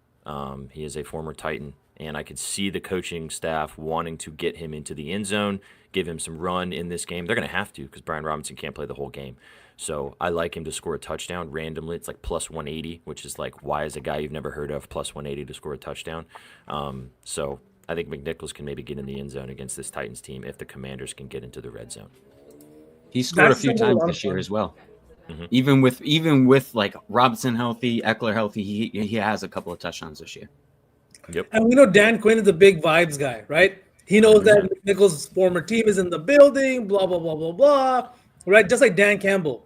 He is a former Titan, and I could see the coaching staff wanting to get him into the end zone, give him some run in this game. They're going to have to because Brian Robinson can't play the whole game. So I like him to score a touchdown randomly. It's like plus 180, which is like, why is a guy you've never heard of plus 180 to score a touchdown? So I think McNichols can maybe get in the end zone against this Titans team if the Commanders can get into the red zone. He scored a few times this year as well. Even with like Robinson healthy, Eckler healthy, he has a couple of touchdowns this year. Yep. And we know Dan Quinn is a big vibes guy, right? He knows that McNichols' former team is in the building, blah, blah, blah, blah, blah, right? Just like Dan Campbell.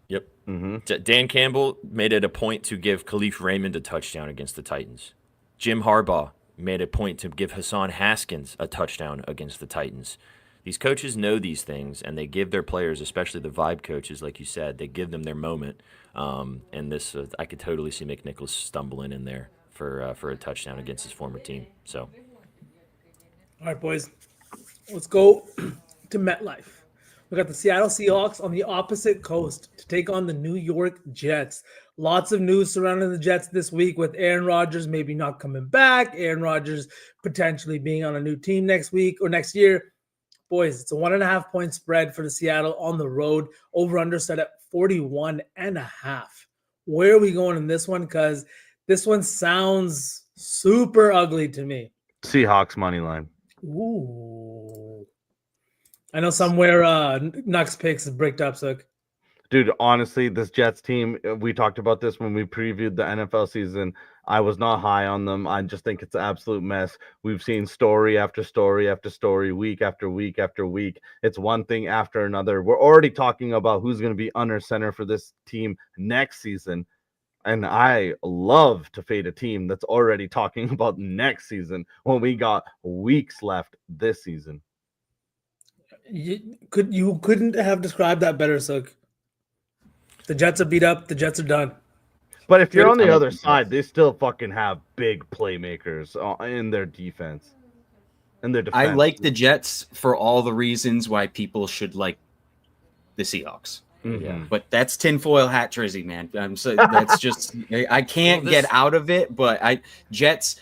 Yep. Dan Campbell made it a point to give Khalif Raymond a touchdown against the Titans. Jim Harbaugh made a point to give Hassan Haskins a touchdown against the Titans. These coaches know these things, and they give their players, especially the vibe coaches, like you said, they give them their moment. And this, I could totally see McNichols stumbling in there for a touchdown against his former team. So, all right, boys, let's go to MetLife. We got the Seattle Seahawks on the opposite coast to take on the New York Jets. Lots of news surrounding the Jets this week with Aaron Rodgers maybe not coming back, Aaron Rodgers potentially being on a new team next week or next year. Boys, it's a 1.5 point spread for the Seattle on the road. Over-under set at 41.5. Where are we going in this one? Because this one sounds super ugly to me. Seahawks money line. Ooh. I know somewhere Nux picks is bricked up, so. Dude, honestly, this Jets team, we talked about this when we previewed the NFL season. I was not high on them. I just think it's an absolute mess. We've seen story after story after story, week after week after week. It's one thing after another. We're already talking about who's going to be under center for this team next season. And I love to fade a team that's already talking about next season when we got weeks left this season. You couldn't have described that better, Suk. The Jets are beat up. The Jets are done. But if you're on the other side, they still fucking have big playmakers in their defense. In their defense. I like the Jets for all the reasons why people should like the Seahawks. Yeah. But that's tinfoil hat jersey, man. That's just I can't get out of it. But Jets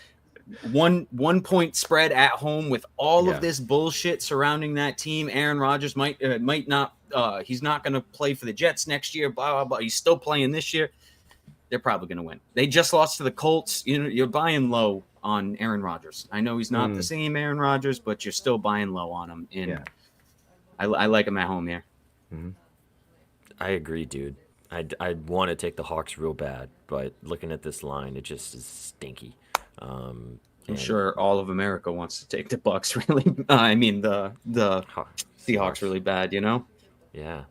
1 point spread at home with all of this bullshit surrounding that team. Aaron Rodgers might not. He's not going to play for the Jets next year. Blah blah blah. He's still playing this year. They're probably going to win. They just lost to the Colts. You know, you're buying low on Aaron Rodgers. I know he's not the same Aaron Rodgers, but you're still buying low on him. And I like him at home here. I agree, dude. I want to take the Hawks real bad, but looking at this line, it just is stinky. I'm sure all of America wants to take the Bucks really. The Seahawks really bad. You know. Yeah,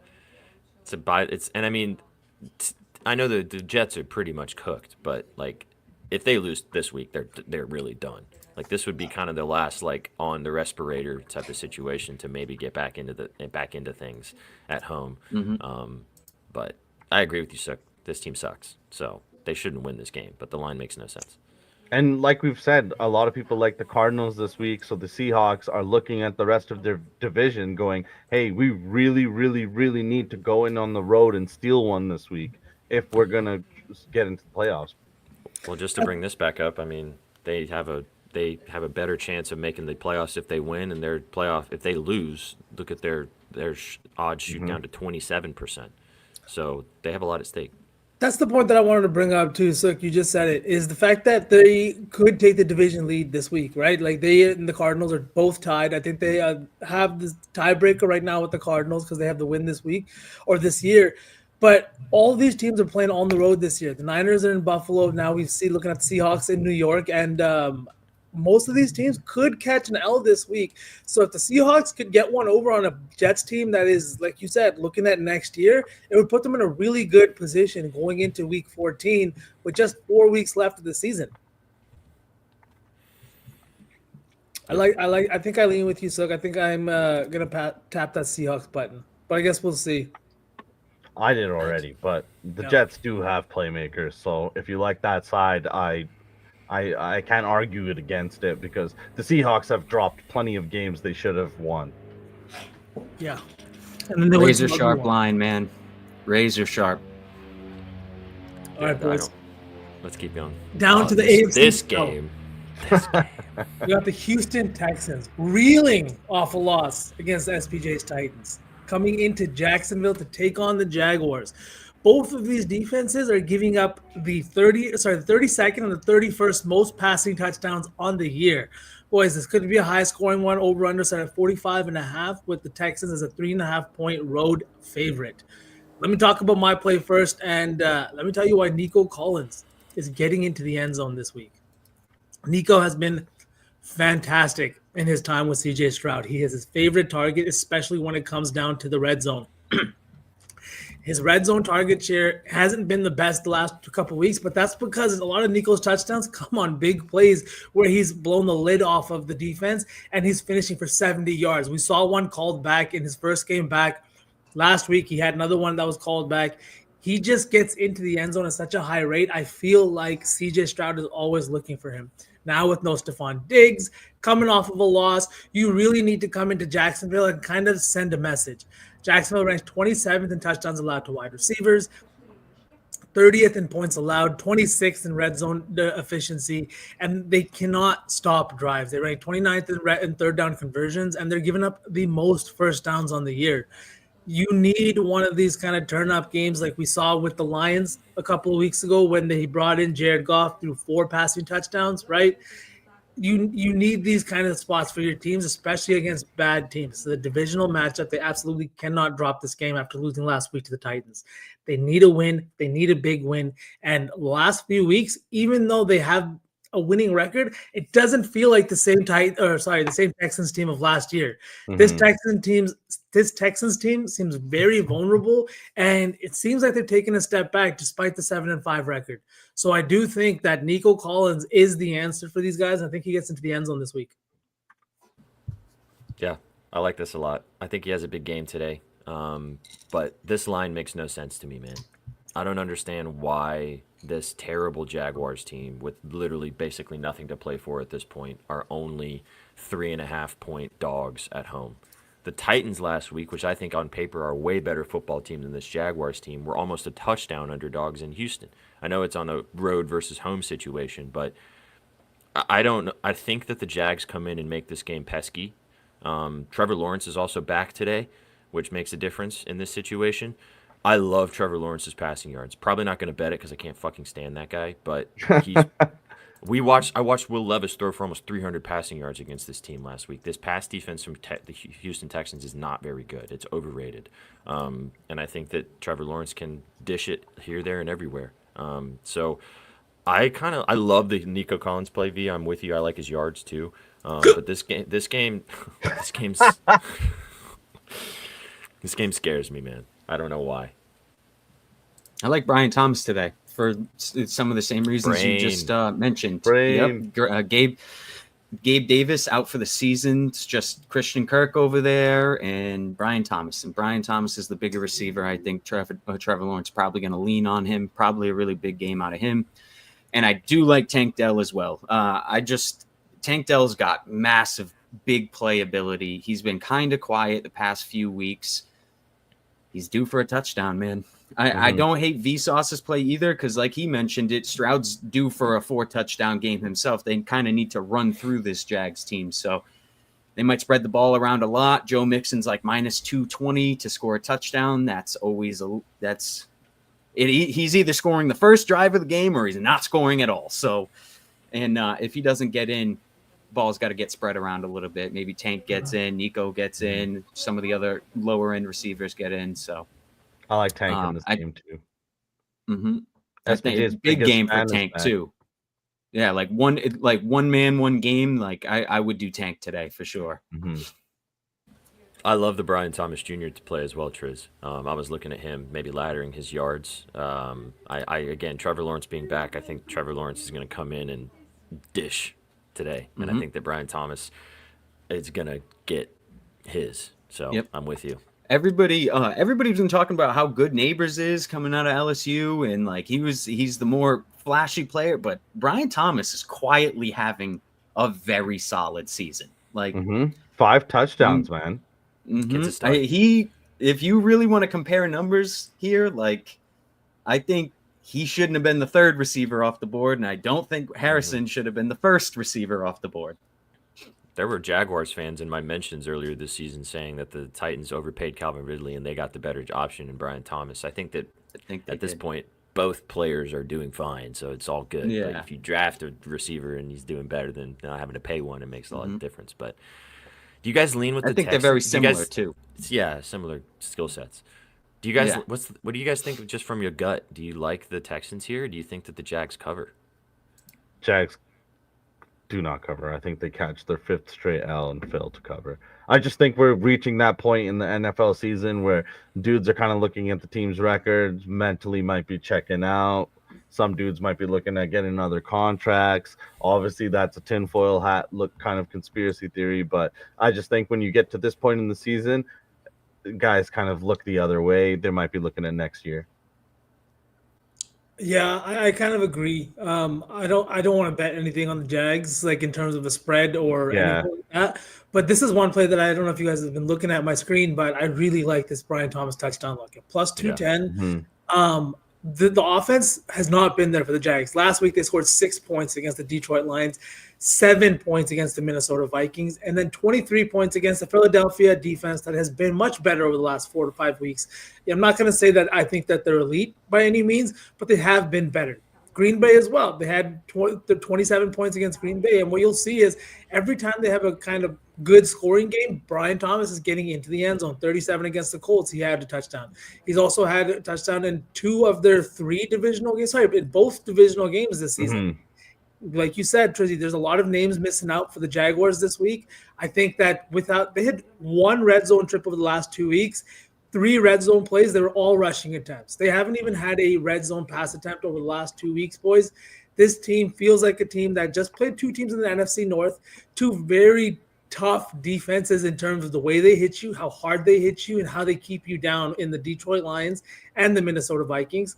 I know the Jets are pretty much cooked, but like if they lose this week, they're really done. Like this would be kind of the last like on the respirator type of situation to maybe get back into things at home. But I agree with you, Suk. This team sucks, so they shouldn't win this game. But the line makes no sense. And like we've said, a lot of people like the Cardinals this week, so the Seahawks are looking at the rest of their division going, hey, we really, really, really need to go in on the road and steal one this week if we're going to get into the playoffs. Well, just to bring this back up, I mean, they have a better chance of making the playoffs if they win, and their playoff if they lose. Look at their odds shoot down to 27%. So they have a lot at stake. That's the point that I wanted to bring up too, Suk. You just said it, is the fact that they could take the division lead this week, right? Like they and the Cardinals are both tied. I think they have this tiebreaker right now with the Cardinals because they have the win this week or this year. But all these teams are playing on the road this year. The Niners are in Buffalo. Now we see looking at the Seahawks in New York, and most of these teams could catch an L this week. So if the Seahawks could get one over on a Jets team that is, like you said, looking at next year, it would put them in a really good position going into Week 14 with just 4 weeks left of the season. I think I lean with you, Suk. I think I'm gonna tap that Seahawks button, but I guess we'll see. I did already, but the Yeah. Jets do have playmakers. So if you like that side, I can't argue it against it because the Seahawks have dropped plenty of games they should have won. Yeah. And then there was Razor some sharp other one. line, man. Razor sharp. All right, I boys. don't- Let's keep going. Down to the this, AFC. This No. game. This game. We got the Houston Texans reeling off a loss against SPJ's Titans, coming into Jacksonville to take on the Jaguars. Both of these defenses are giving up the 32nd and the 31st most passing touchdowns on the year. Boys, this could be a high scoring one. Over under set at 45.5 with the Texans as a 3.5 point road favorite. Let me talk about my play first, and let me tell you why Nico Collins is getting into the end zone this week. Nico has been fantastic in his time with CJ Stroud. He is his favorite target, especially when it comes down to the red zone. His red zone target share hasn't been the best the last couple of weeks, but that's because a lot of Nico's touchdowns come on big plays where he's blown the lid off of the defense and he's finishing for 70 yards. We saw one called back in his first game back last week. He had another one that was called back. He just gets into the end zone at such a high rate. I feel like CJ Stroud is always looking for him. Now with no Stephon Diggs, coming off of a loss, you really need to come into Jacksonville and kind of send a message. Jacksonville ranks 27th in touchdowns allowed to wide receivers, 30th in points allowed, 26th in red zone efficiency, and they cannot stop drives. They rank 29th in third down conversions, and they're giving up the most first downs on the year. You need one of these kind of turn-up games like we saw with the Lions a couple of weeks ago when they brought in Jared Goff through 4 passing touchdowns, right? You need these kind of spots for your teams, especially against bad teams. So the divisional matchup, they absolutely cannot drop this game after losing last week to the Titans. They need a win. They need a big win. And last few weeks, even though they have a winning record, it doesn't feel like the same Texans team of last year. This Texans team seems very vulnerable, and it seems like they've taken a step back despite the 7-5 record. So I do think that Nico Collins is the answer for these guys. I think he gets into the end zone this week. Yeah, I like this a lot. I think he has a big game today. But this line makes no sense to me, man. I don't understand why this terrible Jaguars team with literally basically nothing to play for at this point are only 3.5 point dogs at home. The Titans last week, which I think on paper are a way better football team than this Jaguars team, were almost a touchdown underdogs in Houston. I know it's on a road versus home situation, but I don't know. I think that the Jags come in and make this game pesky. Trevor Lawrence is also back today, which makes a difference in this situation. I love Trevor Lawrence's passing yards. Probably not going to bet it because I can't fucking stand that guy. But I watched Will Levis throw for almost 300 passing yards against this team last week. This pass defense from the Houston Texans is not very good. It's overrated. And I think that Trevor Lawrence can dish it here, there, and everywhere. So I love the Nico Collins play. V, I'm with you. I like his yards too. But this game scares me, man. I don't know why. I like Brian Thomas today for some of the same reasons you just mentioned. Yep. Gabe Davis out for the season. It's just Christian Kirk over there and Brian Thomas. And Brian Thomas is the bigger receiver. I think Trevor Lawrence probably going to lean on him. Probably a really big game out of him. And I do like Tank Dell as well. Tank Dell's got massive big playability. He's been kind of quiet the past few weeks. He's due for a touchdown, man. I don't hate Vsauce's play either because, like he mentioned it, Stroud's due for a 4-touchdown game himself. They kind of need to run through this Jags team. So they might spread the ball around a lot. Joe Mixon's like minus 220 to score a touchdown. That's always he's either scoring the first drive of the game or he's not scoring at all. So, and if he doesn't get in, ball's got to get spread around a little bit. Maybe Tank gets in, Nico gets in, some of the other lower end receivers get in. So I like Tank in this I game too. I think SPJ's big biggest game for fan is Tank back. too. Yeah, like one man, one game. Like I would do Tank today for sure. Mm-hmm. I love the Brian Thomas Jr. to play as well, Triz. I was looking at him maybe laddering his yards. Again, Trevor Lawrence being back, I think Trevor Lawrence is going to come in and dish today, and I think that Brian Thomas is going to get his. So Yep. I'm with you. Everybody's been talking about how good Neighbors is coming out of LSU, and like he's the more flashy player, but Brian Thomas is quietly having a very solid season. Like 5 touchdowns, man. Gets a start. If you really want to compare numbers here, like I think he shouldn't have been the third receiver off the board, and I don't think Harrison should have been the first receiver off the board. There were Jaguars fans in my mentions earlier this season saying that the Titans overpaid Calvin Ridley and they got the better option in Brian Thomas. I think at this point, both players are doing fine, so it's all good. Yeah. But if you draft a receiver and he's doing better than not having to pay one, it makes a lot of difference. But do you guys lean with I the think Texans? they're very similar too. Yeah, similar skill sets. Do you guys Yeah. what do you guys think just from your gut? Do you like the Texans here? Or do you think that the Jags cover? Jags do not cover. I think they catch their 5th straight L and fail to cover. I just think we're reaching that point in the NFL season where dudes are kind of looking at the team's records, mentally might be checking out. Some dudes might be looking at getting other contracts. Obviously, that's a tinfoil hat look kind of conspiracy theory, but I just think when you get to this point in the season, guys kind of look the other way. They might be looking at next year. Yeah, I kind of agree. I don't want to bet anything on the Jags, like in terms of a spread or anything like that. But this is one play that I don't know if you guys have been looking at my screen, but I really like this Brian Thomas touchdown look at plus 210. The offense has not been there for the Jags. Last week they scored 6 points against the Detroit Lions, 7 points against the Minnesota Vikings, and then 23 points against the Philadelphia defense that has been much better over the last 4 to 5 weeks. I'm not going to say that I think that they're elite by any means, but they have been better. Green Bay as well. They had 27 points against Green Bay, and what you'll see is every time they have a kind of good scoring game, Brian Thomas is getting into the end zone. 37 against the Colts, he had a touchdown. He's also had a touchdown in 2 of their 3 divisional games. Sorry, in both divisional games this season. Like you said, Trizzy, there's a lot of names missing out for the Jaguars this week. I think that they had 1 red zone trip over the last 2 weeks, 3 red zone plays. They were all rushing attempts. They haven't even had a red zone pass attempt over the last 2 weeks, boys. This team feels like a team that just played 2 teams in the NFC North, 2 very tough defenses in terms of the way they hit you, how hard they hit you, and how they keep you down in the Detroit Lions and the Minnesota Vikings.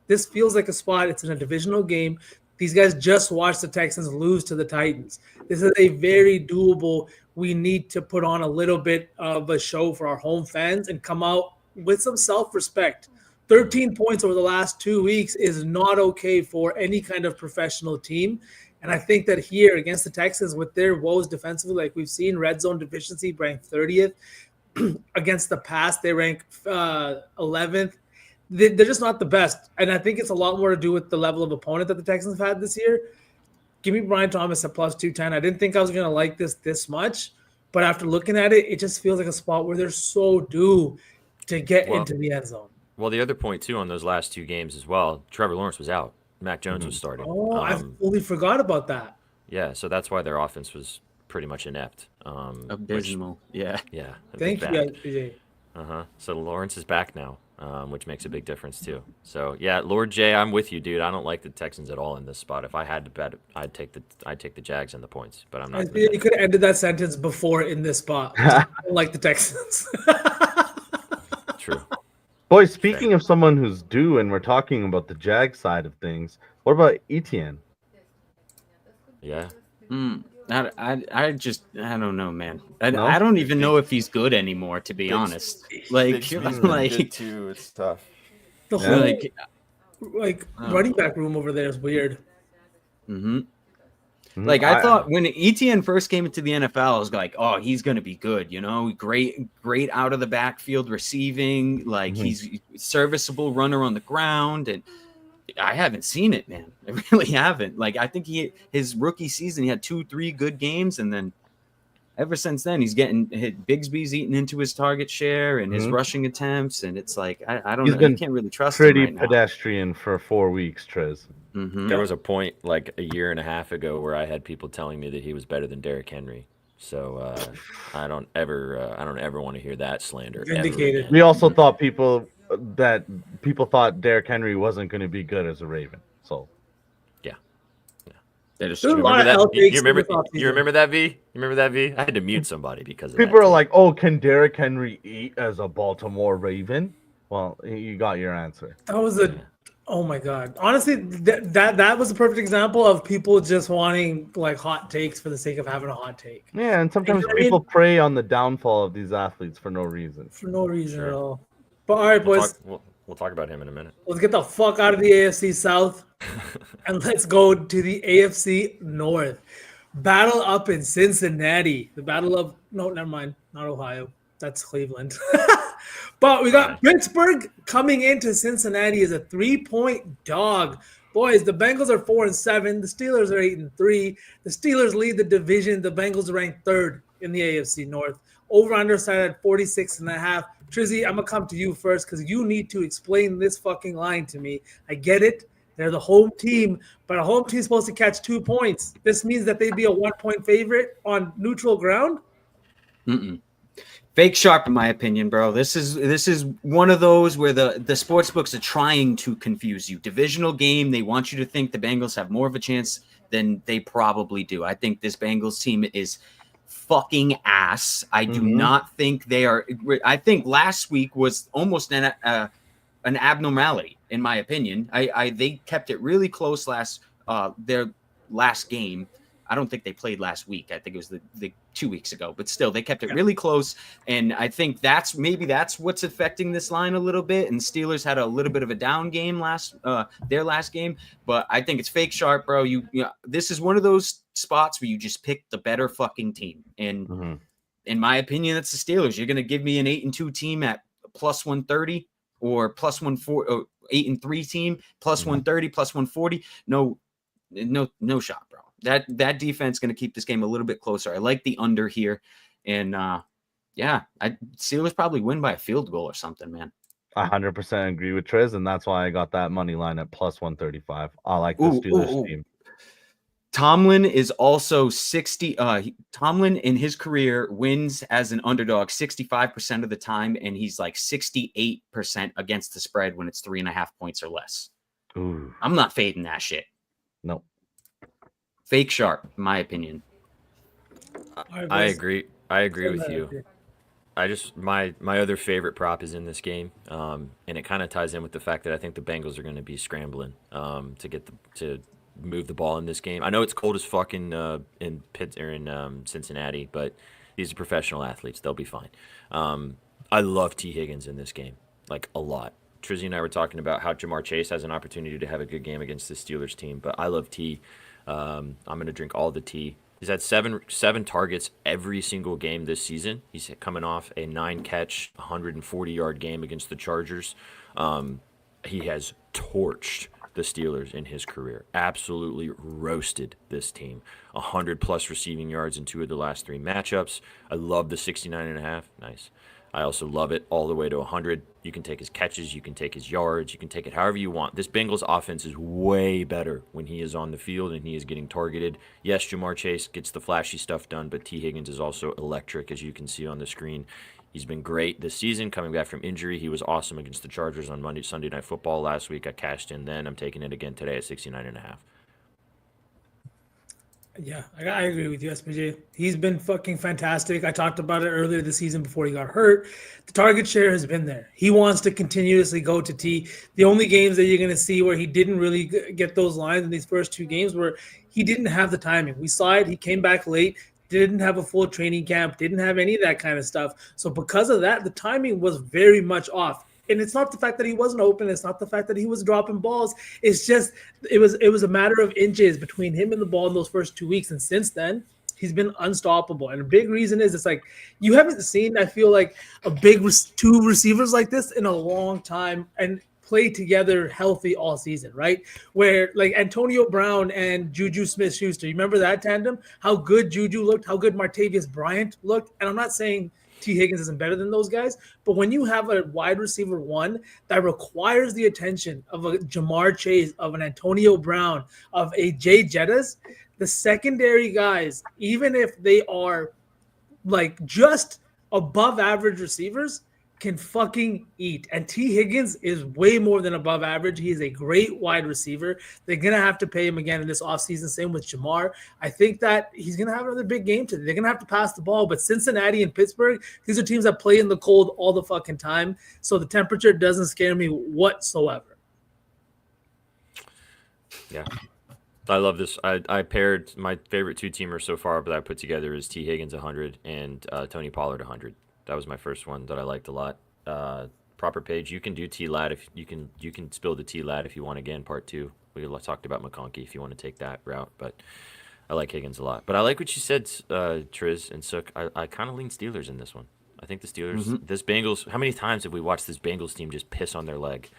This feels like a spot. It's in a divisional game. These guys just watched the Texans lose to the Titans. This is a very doable. We need to put on a little bit of a show for our home fans and come out with some self-respect. 13 points over the last 2 weeks is not okay for any kind of professional team. And I think that here against the Texans with their woes defensively, like we've seen, red zone deficiency ranked 30th. Against the pass, they rank 11th. They're just not the best. And I think it's a lot more to do with the level of opponent that the Texans have had this year. Give me Brian Thomas at plus 210. I didn't think I was going to like this much. But after looking at it, it just feels like a spot where they're so due to get into the end zone. Well, the other point, too, on those last 2 games as well, Trevor Lawrence was out. Mac Jones was starting. Oh, I fully forgot about that. Yeah, so that's why their offense was pretty much inept. Abysmal. Yeah. Thank you, guys, PJ. So Lawrence is back now, which makes a big difference, too. So, yeah, Lord J, I'm with you, dude. I don't like the Texans at all in this spot. If I had to bet, I'd take the Jags and the points, but I'm not. You could have ended that sentence before in this spot. I don't like the Texans. True. Boys, speaking of someone who's due, and we're talking about the Jag side of things, what about Etienne? Yeah. I don't know, man. I don't even know if he's good anymore, to be honest. Like too. It's tough. The whole running back room over there is weird. Like I thought when Etienne first came into the NFL, I was like, oh, he's gonna be good, great out of the backfield receiving, like he's serviceable runner on the ground, and I haven't seen it, man. I really haven't. Like I think his rookie season, he had 2-3 good games, and then ever since then, he's getting hit. Bigsby's eating into his target share and his rushing attempts, and it's like I don't He's know. been You can't really trust him pretty right now. pedestrian for 4 weeks, Trez. There was a point like a year and a half ago where I had people telling me that he was better than Derrick Henry. So I don't ever want to hear that slander. ever Vindicated. again. We also thought people thought Derrick Henry wasn't going to be good as a Raven. So That is There's a true. lot Remember of that? L takes in this You offseason. remember that, V? You remember that, V? I had to mute somebody because of people that. are like, "Oh, can Derrick Henry eat as a Baltimore Raven?" Well, you got your answer. That was oh my god. Honestly, that was a perfect example of people just wanting like hot takes for the sake of having a hot take Yeah, and sometimes know what I mean? people prey on the downfall of these athletes for no reason. for no reason Sure. at all. But all right, boys, We'll talk about him in a minute. let's get the fuck out of the AFC South and let's go to the AFC North. Battle up in Cincinnati. The battle of never mind, not Ohio. That's Cleveland. But we got Pittsburgh coming into Cincinnati as a 3-point dog. Boys, the Bengals are 4-7. The Steelers are 8-3. The Steelers lead the division. The Bengals are ranked third in the AFC North. Over under side at 46.5. Trizzy, I'm gonna come to you first because you need to explain this fucking line to me. I get it. They're the home team, but a home team is supposed to catch 2 points. This means that they'd be a 1-point favorite on neutral ground. Fake sharp, in my opinion, bro. This is one of those where the sports books are trying to confuse you. Divisional game, they want you to think the Bengals have more of a chance than they probably do. I think this Bengals team is fucking ass. I do not think they are. I think last week was almost an abnormality, in my opinion. They kept it really close their last game. I don't think they played last week. I think it was the 2 weeks ago, but still they kept it really close. And I think that's what's affecting this line a little bit. And Steelers had a little bit of a down game their last game, but I think it's fake sharp, bro. You know, this is one of those spots where you just pick the better fucking team. And in my opinion, that's the Steelers. You're going to give me an 8-2 team at plus 130 or plus 140, or 8-3 team plus 130, plus 140. No shot, bro. That defense is going to keep this game a little bit closer. I like the under here. And Steelers probably win by a field goal or something, man. 100% agree with Trez, and that's why I got that money line at plus 135. I like the Steelers team. Tomlin is also 60. Tomlin in his career wins as an underdog 65% of the time, and he's like 68% against the spread when it's 3.5 points or less. Ooh. I'm not fading that shit. No. Fake sharp, in my opinion. I agree. I agree with you. I just my other favorite prop is in this game, and it kind of ties in with the fact that I think the Bengals are going to be scrambling to move the ball in this game. I know it's cold as fuck in Cincinnati, but these are professional athletes; they'll be fine. I love T. Higgins in this game, like a lot. Trizzy and I were talking about how Jamar Chase has an opportunity to have a good game against the Steelers team, but I love T. I'm going to drink all the tea. He's had seven targets every single game this season. He's coming off a 9-catch, 140-yard game against the Chargers. He has torched the Steelers in his career. Absolutely roasted this team. 100-plus receiving yards in 2 of the last 3 matchups. I love the 69.5. Nice. I also love it all the way to 100. You can take his catches, you can take his yards, you can take it however you want. This Bengals offense is way better when he is on the field and he is getting targeted. Yes, Jamar Chase gets the flashy stuff done, but T. Higgins is also electric, as you can see on the screen. He's been great this season, coming back from injury. He was awesome against the Chargers on Sunday Night Football last week. I cashed in then. I'm taking it again today at 69.5. Yeah, I agree with you, SPJ. He's been fucking fantastic. I talked about it earlier this season before he got hurt. The target share has been there. He wants to continuously go to T. The only games that you're going to see where he didn't really get those lines in these first 2 games where he didn't have the timing. We saw it. He came back late, didn't have a full training camp, didn't have any of that kind of stuff. So because of that, the timing was very much off. And it's not the fact that he wasn't open. It's not the fact that he was dropping balls. It's just it was a matter of inches between him and the ball in those first 2 weeks. And since then, he's been unstoppable. And a big reason is it's like you haven't seen, I feel like, a big 2 receivers like this in a long time. And play together healthy all season, right? Where like Antonio Brown and Juju Smith-Schuster, you remember that tandem? How good Juju looked, how good Martavius Bryant looked. And I'm not saying T. Higgins isn't better than those guys, but when you have a wide receiver one that requires the attention of a Jamar Chase, of an Antonio Brown, of a Jay Jettas, the secondary guys, even if they are like just above average receivers, can fucking eat. And T. Higgins is way more than above average. He is a great wide receiver. They're going to have to pay him again in this offseason. Same with Jamar. I think that he's going to have another big game today. They're going to have to pass the ball. But Cincinnati and Pittsburgh, these are teams that play in the cold all the fucking time. So the temperature doesn't scare me whatsoever. Yeah. I love this. I paired my favorite two-teamer so far that I put together is T. Higgins 100 and Tony Pollard 100. That was my first one that I liked a lot. Proper page. You can do T-Lad if you can spill the T-Lad if you want again, part 2. We talked about McConkey if you want to take that route, but I like Higgins a lot. But I like what you said, Triz and Sook. I kind of lean Steelers in this one. I think the Steelers, this Bengals, how many times have we watched this Bengals team just piss on their leg?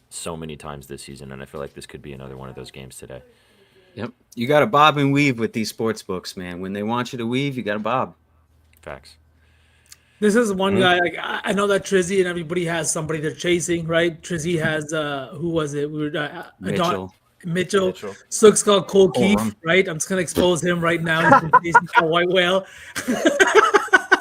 So many times this season, and I feel like this could be another one of those games today. Yep. You got to bob and weave with these sports books, man. When they want you to weave, you got to bob. Facts. This is one guy. Like I know that Trizzy and everybody has somebody they're chasing, right? Trizzy has who was it? We were Mitchell. Sook's got Cole Keith, right? I'm just gonna expose him right now. He's been chasing that white whale.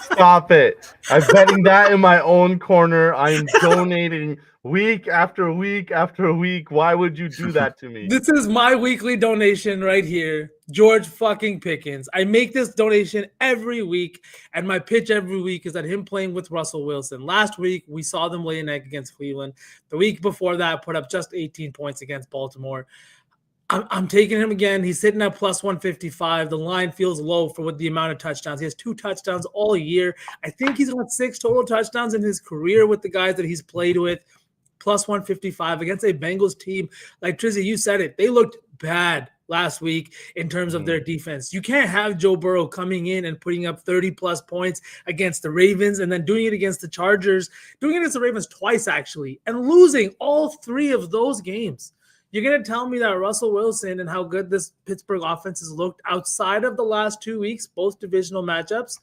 Stop it. I'm betting that in my own corner. I'm donating week after week after week. Why would you do that to me? This is my weekly donation right here. George fucking Pickens. I make this donation every week, and my pitch every week is that him playing with Russell Wilson. Last week, we saw them lay an egg against Cleveland. The week before that, put up just 18 points against Baltimore. I'm taking him again. He's sitting at plus 155. The line feels low for what the amount of touchdowns. He has 2 touchdowns all year. I think he's got 6 total touchdowns in his career with the guys that he's played with. Plus 155 against a Bengals team. Like Trizzy, you said it. They looked bad last week in terms of their defense. You can't have Joe Burrow coming in and putting up 30-plus points against the Ravens and then doing it against the Chargers, doing it against the Ravens twice, actually, and losing all 3 of those games. You're going to tell me that Russell Wilson and how good this Pittsburgh offense has looked outside of the last 2 weeks, both divisional matchups,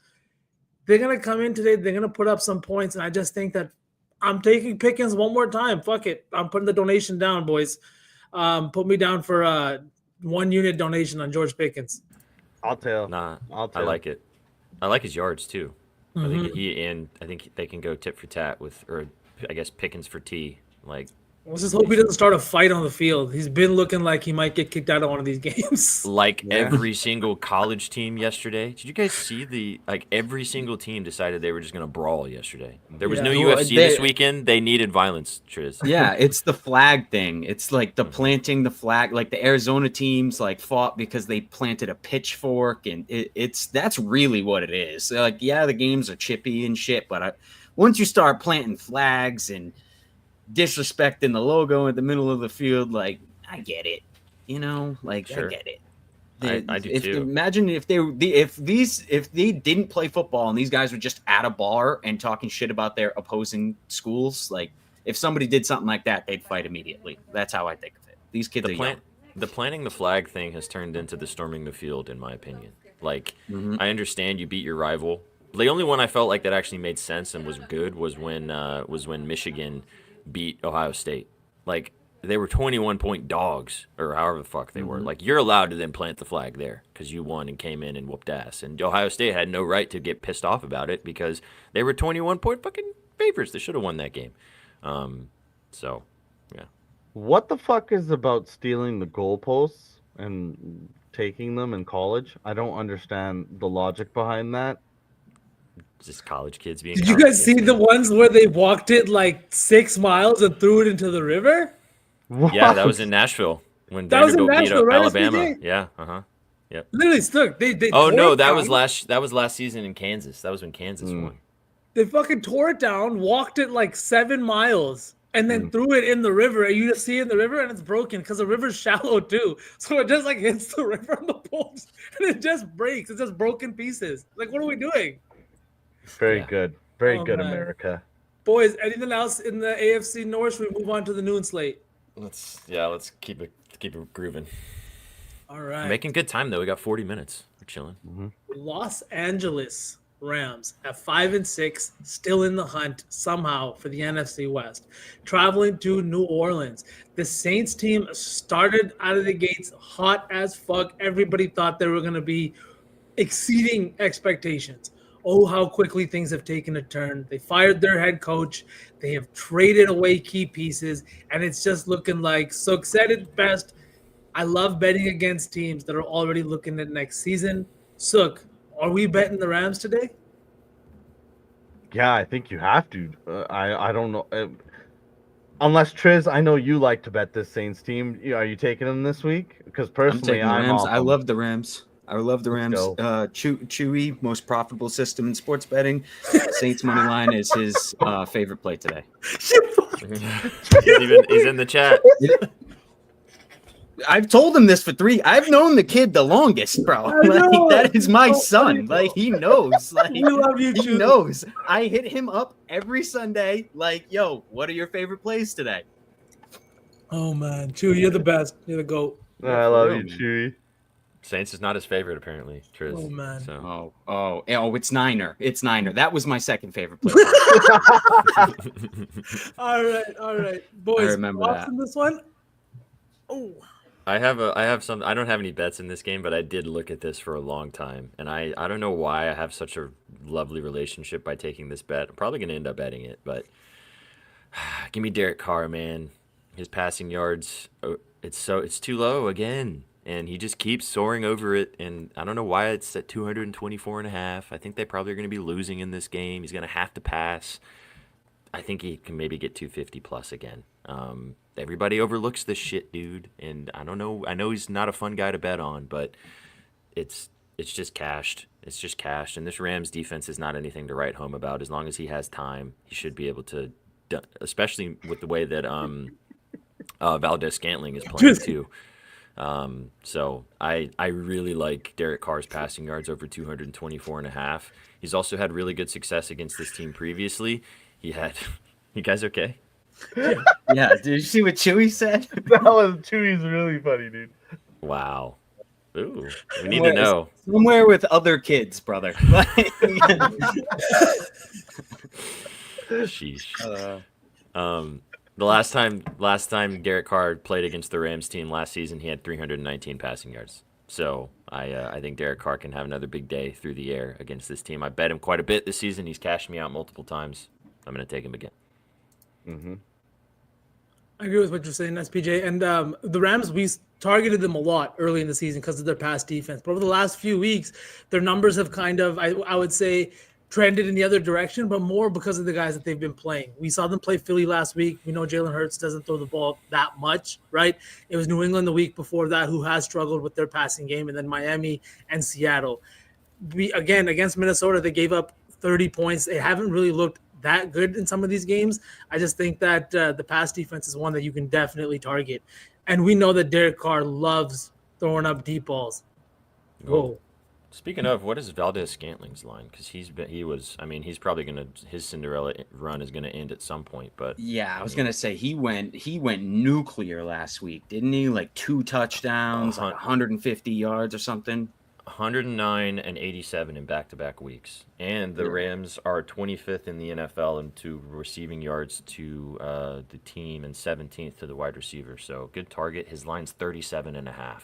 they're going to come in today, they're going to put up some points, and I just think that I'm taking Pickens one more time. Fuck it. I'm putting the donation down, boys. Put me down for a 1-unit donation on George Pickens. I'll tell. I like it. I like his yards, too. I think they can go tit for tat with, or I guess Pickens for T. Like, let's just hope he doesn't start a fight on the field. He's been looking like he might get kicked out of one of these games. Like every single college team yesterday. Did you guys see every single team decided they were just going to brawl yesterday? There was no UFC this weekend. They needed violence, Triz. Yeah, it's the flag thing. It's like the planting the flag. Like the Arizona teams fought because they planted a pitchfork, and that's really what it is. Like, yeah, the games are chippy and shit, but once you start planting flags and disrespecting the logo in the middle of the field, I get it, sure. I get it. I do too. Imagine if they didn't play football and these guys were just at a bar and talking shit about their opposing schools. Like, if somebody did something like that, they'd fight immediately. That's how I think of it. These kids are young. The planting the flag thing has turned into the storming the field, in my opinion. I understand you beat your rival. The only one I felt like that actually made sense and was good was when Michigan beat Ohio State. They were 21-point dogs, or however the fuck they were. You're allowed to then plant the flag there because you won and came in and whooped ass. And Ohio State had no right to get pissed off about it because they were 21-point fucking favorites. They should have won that game. So, yeah. What the fuck is about stealing the goalposts and taking them in college? I don't understand the logic behind that. Just college kids being. Did you guys see the ones where they walked it 6 miles and threw it into the river? What? Yeah, that was in Nashville when Vanderbilt beat up Alabama. Yeah, yep. Literally, look, they. Oh no, that was last season in Kansas. That was when Kansas won. They fucking tore it down, walked it 7 miles, and then threw it in the river. And you just see it in the river, and it's broken because the river's shallow too. So it just hits the river on the poles, and it just breaks. It's just broken pieces. What are we doing? Very good. Very good, man. America. Boys, anything else in the AFC North? Should we move on to the noon slate? Let's keep it grooving. All We're right. making good time though. We got 40 minutes. We're chilling. Los Angeles Rams at 5-6, still in the hunt somehow for the NFC West, traveling to New Orleans. The Saints team started out of the gates hot as fuck. Everybody thought they were going to be exceeding expectations. Oh, how quickly things have taken a turn. They fired their head coach. They have traded away key pieces, and it's just looking like Sook said it best. I love betting against teams that are already looking at next season. Sook, are we betting the Rams today? Yeah, I think you have to. I don't know. Unless Triz, I know you like to bet this Saints team. Are you taking them this week? Because I'm personally, taking the I'm Rams. off I them. love the Rams. I love the Let's Rams. go. Chewy, most profitable system in sports betting. Saints money line is his favorite play today. He's in the chat. I've told him this for 3. I've known the kid the longest, bro. know. That is my So funny, son. bro. Like, he knows. Like, We love you, he Chewy. knows. I hit him up every Sunday. Like, yo, what are your favorite plays today? Oh, man. Chewy, you're the best. You're the GOAT. I love real, you, man. Chewy. Saints is not his favorite apparently. Triz. Oh, man. So. It's Niner. It's Niner. That was my second favorite play. All right. Boys, remember thoughts that. on this one? Oh, I have some. I don't have any bets in this game, but I did look at this for a long time, and I don't know why I have such a lovely relationship by taking this bet. I'm probably gonna end up betting it, but give me Derek Carr, man. His passing yards, it's too low again, and he just keeps soaring over it. And I don't know why it's at 224.5. I think they probably are gonna be losing in this game. He's gonna have to pass. I think he can maybe get 250 plus again. Everybody overlooks this shit, dude, and I don't know. I know he's not a fun guy to bet on, but it's just cashed. It's just cashed, and this Rams defense is not anything to write home about. As long as he has time, he should be able to, especially with the way that Valdez-Scantling is playing too. So I really like Derek Carr's passing yards over 224.5. He's also had really good success against this team previously. He had, you guys okay? Yeah, did you see what Chewy said? That was Chewy's really funny, dude. Wow. Ooh, we need to know. Somewhere with other kids, brother. Sheesh. The last time Derek Carr played against the Rams team last season, he had 319 passing yards. So I think Derek Carr can have another big day through the air against this team. I bet him quite a bit this season. He's cashed me out multiple times. I'm going to take him again. Mm-hmm. I agree with what you're saying, SPJ. And the Rams, we targeted them a lot early in the season because of their pass defense. But over the last few weeks, their numbers have kind of, I would say, trended in the other direction, but more because of the guys that they've been playing. We saw them play Philly last week. We know Jalen Hurts doesn't throw the ball that much, right? It was New England the week before that who has struggled with their passing game, and then Miami and Seattle. Again, against Minnesota, they gave up 30 points. They haven't really looked that good in some of these games. I just think that the pass defense is one that you can definitely target. And we know that Derek Carr loves throwing up deep balls. Whoa. Speaking of, what is Valdez-Scantling's line? Because he's probably gonna, his Cinderella run is gonna end at some point. But yeah, I was gonna say he went nuclear last week, didn't he? Like 2 touchdowns, like 150 yards or something. 109 and 87 in back-to-back weeks, and the Rams are 25th in the NFL into receiving yards to the team and 17th to the wide receiver. So good target. His line's 37.5.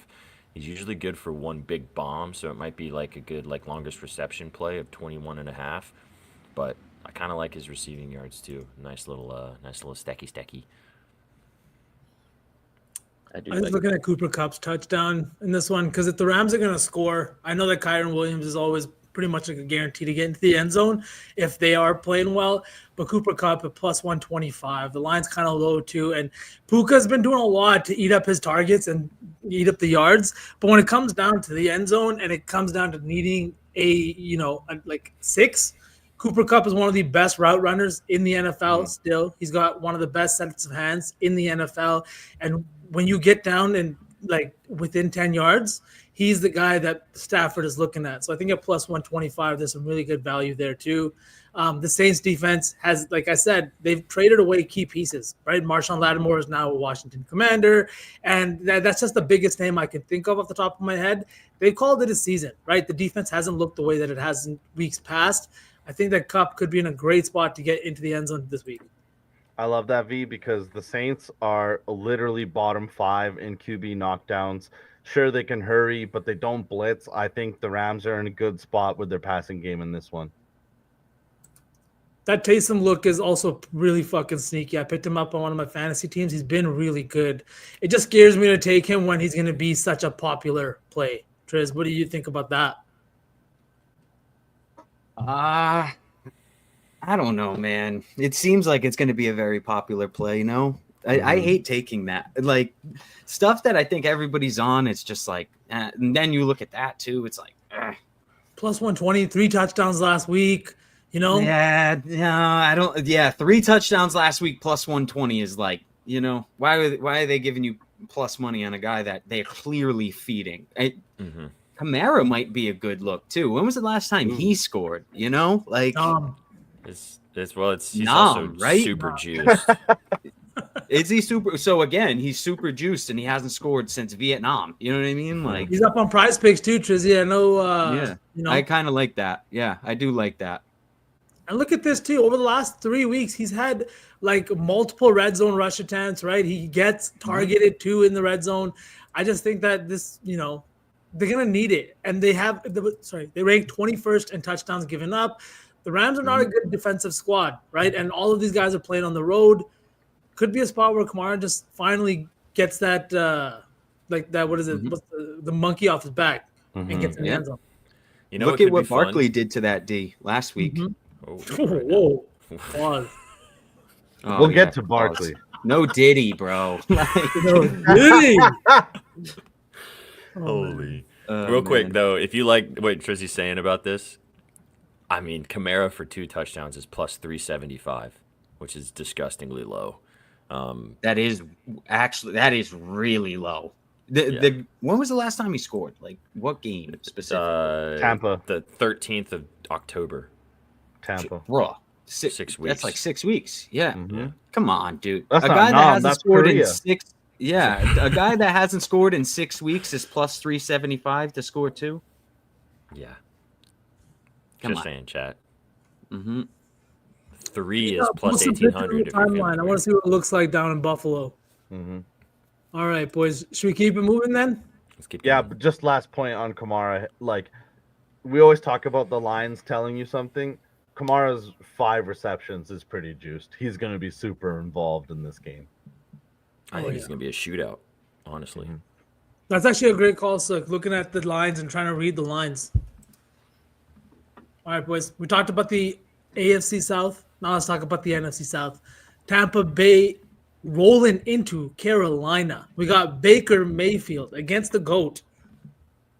He's usually good for one big bomb, so it might be like a good longest reception play of 21.5. But I kind of like his receiving yards too. Nice little stacky. I was looking at Cooper Kupp's touchdown in this one because if the Rams are going to score, I know that Kyron Williams is always pretty much like a guarantee to get into the end zone if they are playing well. But Cooper Kupp at plus 125, the line's kind of low too. And Puka's been doing a lot to eat up his targets and eat up the yards. But when it comes down to the end zone and it comes down to needing a 6, Cooper Kupp is one of the best route runners in the NFL still. He's got one of the best sets of hands in the NFL. And when you get down and within 10 yards, he's the guy that Stafford is looking at. So I think at plus 125, there's some really good value there too. The Saints defense has, like I said, they've traded away key pieces, right? Marshawn Lattimore is now a Washington Commander, and that's just the biggest name I can think of off the top of my head. They called it a season, right? The defense hasn't looked the way that it has in weeks past. I think that Kupp could be in a great spot to get into the end zone this week. I love that, V, because the Saints are literally bottom 5 in QB knockdowns. Sure, they can hurry, but they don't blitz. I think the Rams are in a good spot with their passing game in this one. That Taysom look is also really fucking sneaky. I picked him up on one of my fantasy teams. He's been really good. It just scares me to take him when he's going to be such a popular play. Triz, what do you think about that? I don't know, man. It seems like it's going to be a very popular play, I hate taking that. Like, stuff that I think everybody's on, it's just like, and then you look at that too, it's like, Plus 120, 3 touchdowns last week, Yeah, I don't. Yeah, 3 touchdowns last week plus 120 is like, why are they giving you plus money on a guy that they're clearly feeding? Kamara might be a good look too. When was the last time he scored? Like he's also right? super juiced. Is he super? So again, he's super juiced and he hasn't scored since Vietnam. You know what I mean? Like he's up on Prize Picks too, Trizzy. I know. I kind of like that. Yeah, I do like that. And look at this too. Over the last 3 weeks, he's had like multiple red zone rush attempts. Right, he gets targeted too in the red zone. I just think that this, they're gonna need it, and they rank 21st in touchdowns given up. The Rams are not a good defensive squad, right? And all of these guys are playing on the road. Could be a spot where Kamara just finally gets that, what is it? What's the monkey off his back and gets in the end zone. Look at what Barkley did to that D last week. Whoa. Pause. We'll get to Barkley. No Diddy, bro. Really? Holy. Real quick, though, if you like what Trizzy's saying about this, I mean, Kamara for 2 touchdowns is plus 375, which is disgustingly low. That is really low. When was the last time he scored? Like, what game specifically? Tampa. The 13th of October. Tampa. Bro, 6 weeks. That's like 6 weeks. Yeah. Mm-hmm. Come on, dude. That's a not guy that hasn't that's scored Korea. in 6. Yeah, a guy that hasn't scored in 6 weeks is plus 375 to score 2. Yeah. Come Just on. saying, chat. 3 is plus 1,800. Timeline. I want to see what it looks like down in Buffalo. All right, boys. Should we keep it moving then? Let's keep Yeah, going. but just last point on Kamara. Like, we always talk about the lines telling you something. Kamara's 5 receptions is pretty juiced. He's going to be super involved in this game. I think it's going to be a shootout, honestly. That's actually a great call, Sook. Looking at the lines and trying to read the lines. All right, boys. We talked about the AFC South. Now let's talk about the NFC South. Tampa Bay rolling into Carolina. We got Baker Mayfield against the GOAT.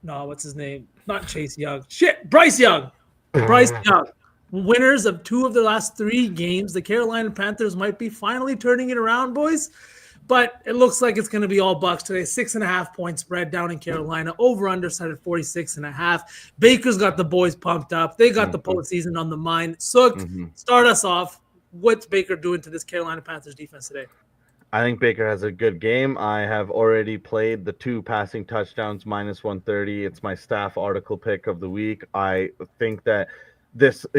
No, what's his name? Not Chase Young. Shit, Bryce Young. Bryce Young. Winners of 2 of the last 3 games. The Carolina Panthers might be finally turning it around, boys. But it looks like it's going to be all Bucks today. 6.5 point spread down in Carolina. Over under set at 46.5. Baker's got the boys pumped up. They got the postseason on the mind. Sook, start us off. What's Baker doing to this Carolina Panthers defense today? I think Baker has a good game. I have already played the 2 passing touchdowns minus 130. It's my staff article pick of the week. I think that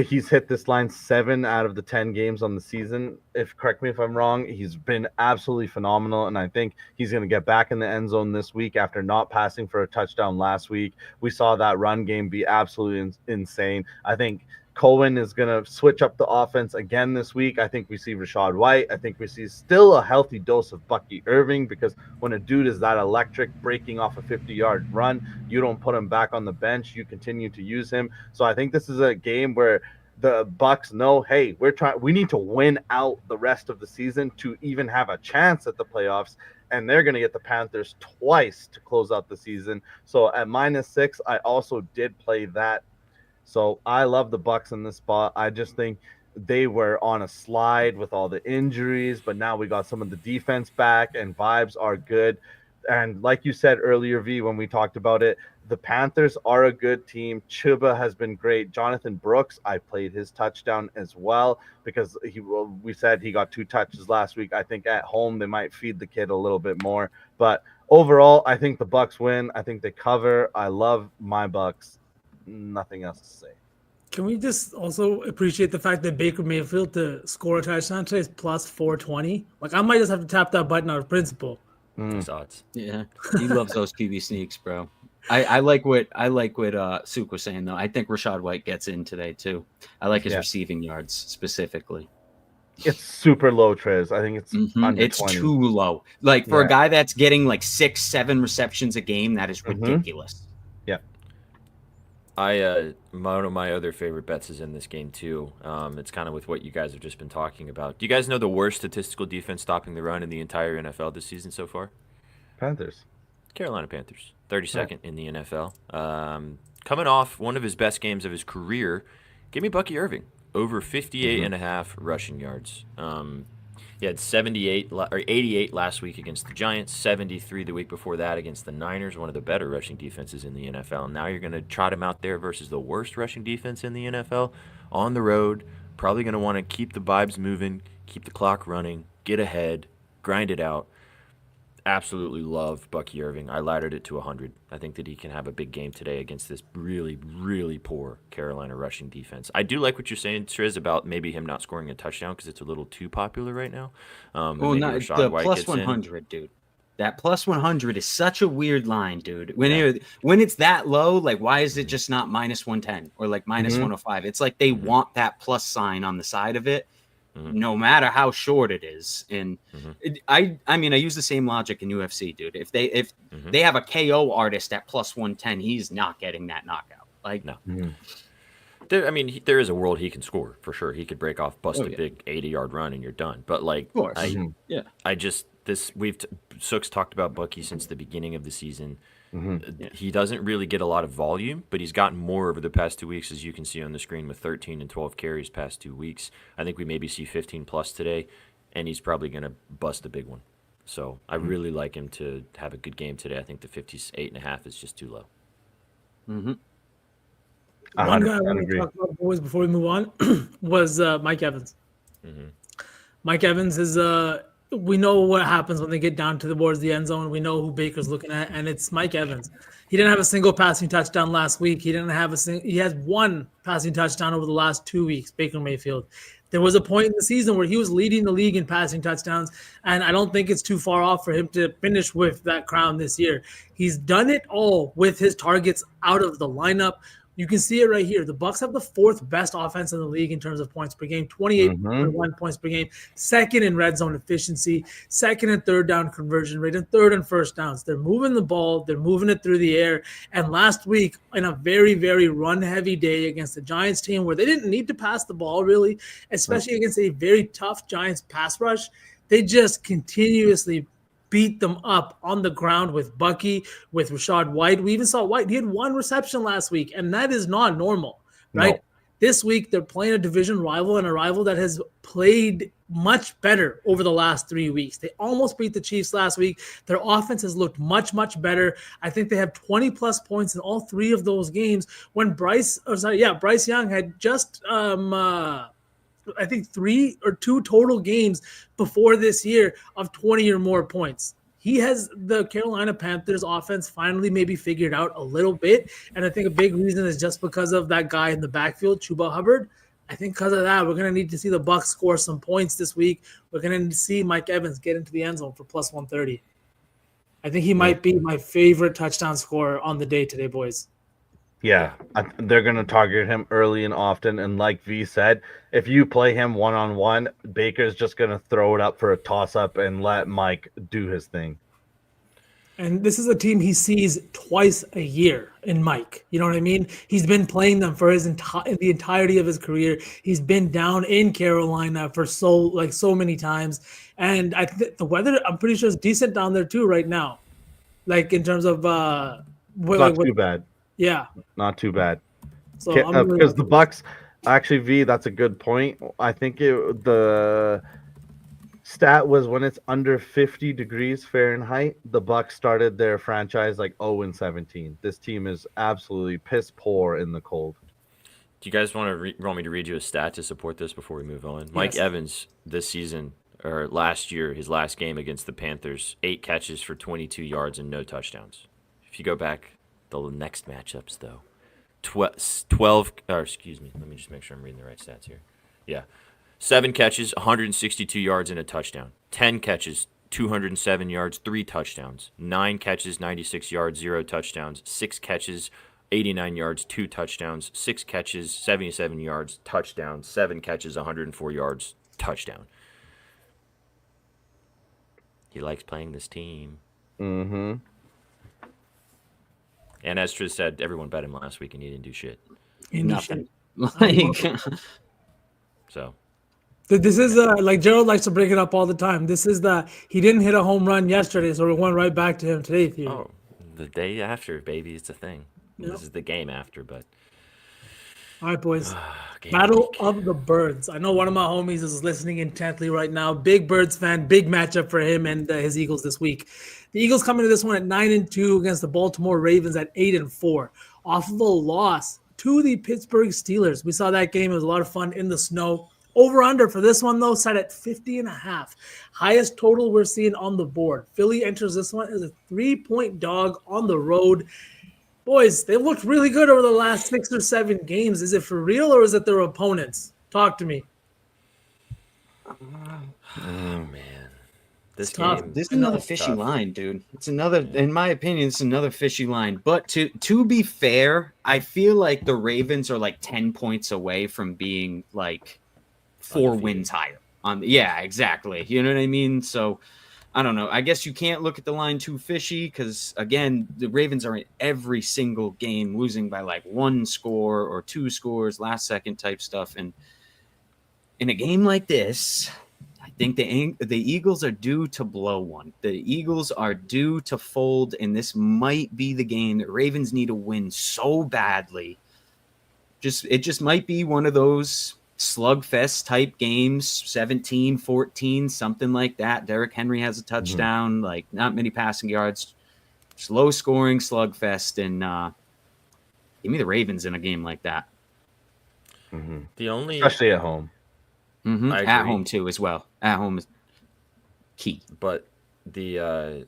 he's hit this line 7 out of the 10 games on the season. Correct me if I'm wrong, he's been absolutely phenomenal, and I think he's going to get back in the end zone this week after not passing for a touchdown last week. We saw that run game be absolutely insane. I think Cohen is going to switch up the offense again this week. I think we see Rachaad White. I think we see still a healthy dose of Bucky Irving, because when a dude is that electric, breaking off a 50-yard run, you don't put him back on the bench. You continue to use him. So I think this is a game where the Bucks know, hey, we need to win out the rest of the season to even have a chance at the playoffs. And they're going to get the Panthers twice to close out the season. So at -6, I also did play that. So I love the Bucks in this spot. I just think they were on a slide with all the injuries, but now we got some of the defense back and vibes are good. And like you said earlier, V, when we talked about it, the Panthers are a good team. Chuba has been great. Jonathan Brooks, I played his touchdown as well because we said he got 2 touches last week. I think at home they might feed the kid a little bit more. But overall, I think the Bucks win. I think they cover. I love my Bucks. Nothing else to say. Can we just also appreciate the fact that Baker Mayfield to score a touchdown today is plus 420? Like, I might just have to tap that button out of principle. Nice odds. Yeah, he loves those QB sneaks, bro. I like what Suk was saying though. I think Rashad White gets in today too. I like his receiving yards specifically. It's super low, Trez. I think it's under it's 20. too low. Like for a guy that's getting like 6-7 receptions a game, that is ridiculous. Yeah. One of my other favorite bets is in this game too. It's kind of with what you guys have just been talking about. Do you guys know the worst statistical defense stopping the run in the entire NFL this season so far? Panthers. Carolina Panthers, 32nd in the NFL. Coming off one of his best games of his career, give me Bucky Irving, over 58 and a half rushing yards. He had 88 last week against the Giants, 73 the week before that against the Niners, one of the better rushing defenses in the NFL. And now you're going to trot him out there versus the worst rushing defense in the NFL on the road. Probably going to want to keep the vibes moving, keep the clock running, get ahead, grind it out. Absolutely love Bucky Irving. I laddered it to 100. I think that he can have a big game today against this really, really poor Carolina rushing defense. I do like what you're saying, Triz, about maybe him not scoring a touchdown because it's a little too popular right now. Well, not the plus 100, dude. That plus 100 is such a weird line, dude. When it's that low, like why is it just not minus 110 or like minus 105? It's like they want that plus sign on the side of it. No matter how short it is. And I mean, I use the same logic in UFC, dude. If they have a KO artist at plus 110, he's not getting that knockout. Like, no. There is a world he can score for sure. He could break off, bust a big 80-yard run, and you're done. But like, Sook's talked about Bucky since the beginning of the season. He doesn't really get a lot of volume, but he's gotten more over the past 2 weeks, as you can see on the screen, with 13 and 12 carries past 2 weeks. I think we maybe see 15 plus today, and he's probably going to bust a big one. So I really like him to have a good game today. I think the 58.5 is just too low. One guy I want to talk about, boys, before we move on, was Mike Evans. Mike Evans is we know what happens when they get down towards the end zone. We know who Baker's looking at, and it's Mike Evans. He didn't have a single passing touchdown last week. He has 1 passing touchdown over the last 2 weeks, Baker Mayfield. There was a point in the season where he was leading the league in passing touchdowns, and I don't think it's too far off for him to finish with that crown this year. He's done it all with his targets out of the lineup. You can see it right here. The Bucks have the 4th best offense in the league in terms of points per game, 28.1 points per game, 2nd in red zone efficiency, 2nd in third down conversion rate, and 3rd in first downs. They're moving the ball. They're moving it through the air. And last week, in a very, very run-heavy day against the Giants team where they didn't need to pass the ball really, especially against a very tough Giants pass rush, they just continuously beat them up on the ground with Bucky, with Rashad White. We even saw White. He had 1 reception last week, and that is not normal, right? No. This week, they're playing a division rival and a rival that has played much better over the last 3 weeks. They almost beat the Chiefs last week. Their offense has looked much, much better. I think they have 20-plus points in all 3 of those games when Bryce Young had just I think 3 or 2 total games before this year of 20 or more points. He has the Carolina Panthers offense finally maybe figured out a little bit. And I think a big reason is just because of that guy in the backfield, Chuba Hubbard. I think because of that, we're going to need to see the Bucs score some points this week. We're going to need to see Mike Evans get into the end zone for plus 130. I think he might be my favorite touchdown scorer on the day today, boys. Yeah, they're going to target him early and often. And like V said, if you play him one-on-one, Baker's just going to throw it up for a toss-up and let Mike do his thing. And this is a team he sees twice a year in Mike. You know what I mean? He's been playing them for the entirety of his career. He's been down in Carolina for so many times. And I think the weather, I'm pretty sure, is decent down there too right now. Like in terms of not too bad. Yeah, not too bad. So because the Bucs, actually, V, that's a good point. I think the stat was when it's under 50 degrees Fahrenheit, the Bucks started their franchise like 0-17. This team is absolutely piss poor in the cold. Do you guys want me to read you a stat to support this before we move on? Mike Yes. Evans this season or last year, his last game against the Panthers, 8 catches for 22 yards and no touchdowns. If you go back the next matchups though, 12 or excuse me, let me just make sure I'm reading the right stats here. Yeah. 7 catches, 162 yards and a touchdown. 10 catches, 207 yards, 3 touchdowns. 9 catches, 96 yards, 0 touchdowns. 6 catches, 89 yards, 2 touchdowns. 6 catches, 77 yards, touchdown. 7 catches, 104 yards, touchdown. He likes playing this team. Mm-hmm. And as Triz said, everyone bet him last week and he didn't do shit. Nothing. Like, So This is like Gerald likes to bring it up all the time. This is he didn't hit a home run yesterday, so we went right back to him today. Theory. oh, the day after, baby, it's a thing. Yep. This is the game after, but All right, boys. game Battle week. of the Birds. I know one of my homies is listening intently right now. Big Birds fan. Big matchup for him and his Eagles this week. The Eagles come into this one at 9-2 against the Baltimore Ravens at 8-4, off of a loss to the Pittsburgh Steelers. We saw that game. It was a lot of fun in the snow. Over under for this one though, set at 50.5. Highest total we're seeing on the board. Philly enters this one as a 3-point dog on the road. Boys, they looked really good over the last 6 or 7 games. Is it for real or is it their opponents? Talk to me. Oh man, this It's tough. game. this is another It's fishy tough. line, dude. It's another, in my opinion, it's another fishy line. But to be fair, I feel like the Ravens are like 10 points away from being like 4 Undefeated. wins higher. Yeah, exactly. You know what I mean? So I don't know. I guess you can't look at the line too fishy because, again, the Ravens are in every single game losing by like 1 score or 2 scores, last second type stuff. And in a game like this, I think the Eagles are due to blow one. The Eagles are due to fold, and this might be the game that Ravens need to win so badly. It just might be one of those slugfest type games, 17-14, something like that. Derrick Henry has a touchdown, like not many passing yards, just low scoring slugfest, and give me the Ravens in a game like that. Mm-hmm. The only Especially at home. I At agree. home too, as well. At home is key. But the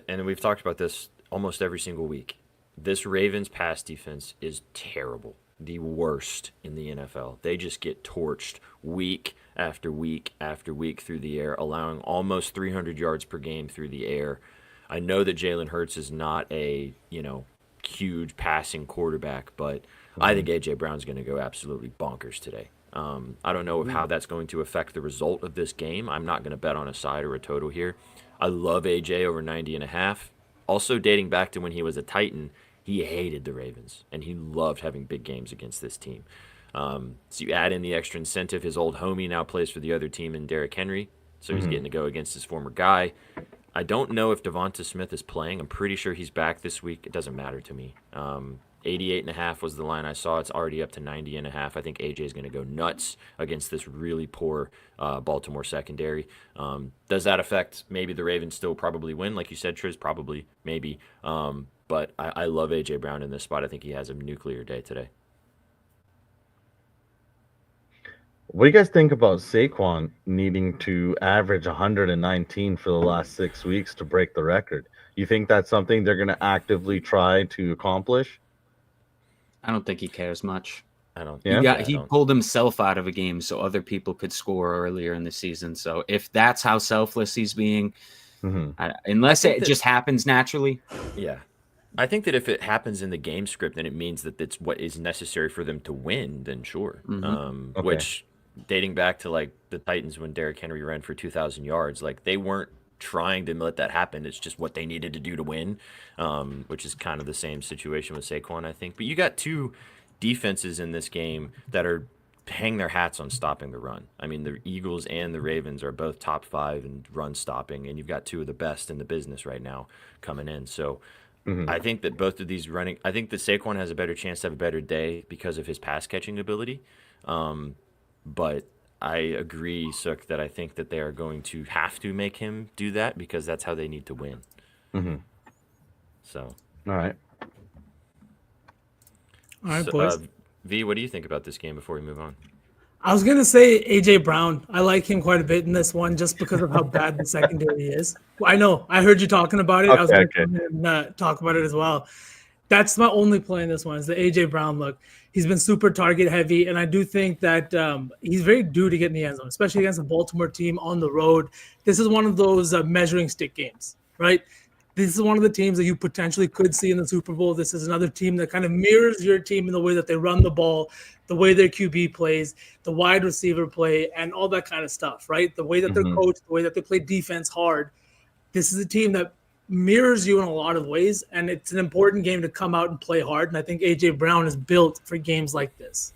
and we've talked about this almost every single week. This Ravens pass defense is terrible. The worst in the NFL. They just get torched week after week after week through the air, allowing almost 300 yards per game through the air. I know that Jalen Hurts is not a, huge passing quarterback, but I think A.J. Brown's going to go absolutely bonkers today. I don't know how that's going to affect the result of this game. I'm not going to bet on a side or a total here. I love A.J. over 90.5. Also, dating back to when he was a Titan, he hated the Ravens, and he loved having big games against this team. So you add in the extra incentive. His old homie now plays for the other team in Derrick Henry, so he's getting to go against his former guy. I don't know if Devonta Smith is playing. I'm pretty sure he's back this week. It doesn't matter to me. 88.5 was the line I saw. It's already up to 90.5. I think AJ is going to go nuts against this really poor Baltimore secondary. Does that affect maybe the Ravens still probably win? Like you said, Triz, probably, maybe. But I love A.J. Brown in this spot. I think he has a nuclear day today. What do you guys think about Saquon needing to average 119 for the last 6 weeks to break the record? You think that's something they're going to actively try to accomplish? I don't think he cares much. I don't. Yeah? He pulled himself out of a game so other people could score earlier in the season. So if that's how selfless he's being, unless it just happens naturally. Yeah. I think that if it happens in the game script and it means that it's what is necessary for them to win, then sure. Okay. Which, dating back to like the Titans when Derrick Henry ran for 2,000 yards, like they weren't trying to let that happen. It's just what they needed to do to win, which is kind of the same situation with Saquon, I think. But you got two defenses in this game that are hang their hats on stopping the run. I mean, the Eagles and the Ravens are both top 5 in run stopping, and you've got two of the best in the business right now coming in. So I think that both of these I think that Saquon has a better chance to have a better day because of his pass catching ability. But I agree, Sook, that I think that they are going to have to make him do that because that's how they need to win. Mhm. So, All right. All right, boys. V, what do you think about this game before we move on? I was gonna say AJ Brown. I like him quite a bit in this one just because of how bad the secondary is. Well, I know. I heard you talking about it. I was Okay, gonna okay. come in and talk about it as well. That's my only play in this one is the AJ Brown look. He's been super target heavy, and I do think that he's very due to get in the end zone, especially against a Baltimore team on the road. This is one of those measuring stick games, right? This is one of the teams that you potentially could see in the Super Bowl. This is another team that kind of mirrors your team in the way that they run the ball, the way their QB plays, the wide receiver play, and all that kind of stuff, right? The way that they're Mhm. coached, the way that they play defense hard. This is a team that mirrors you in a lot of ways, and it's an important game to come out and play hard. And I think AJ Brown is built for games like this.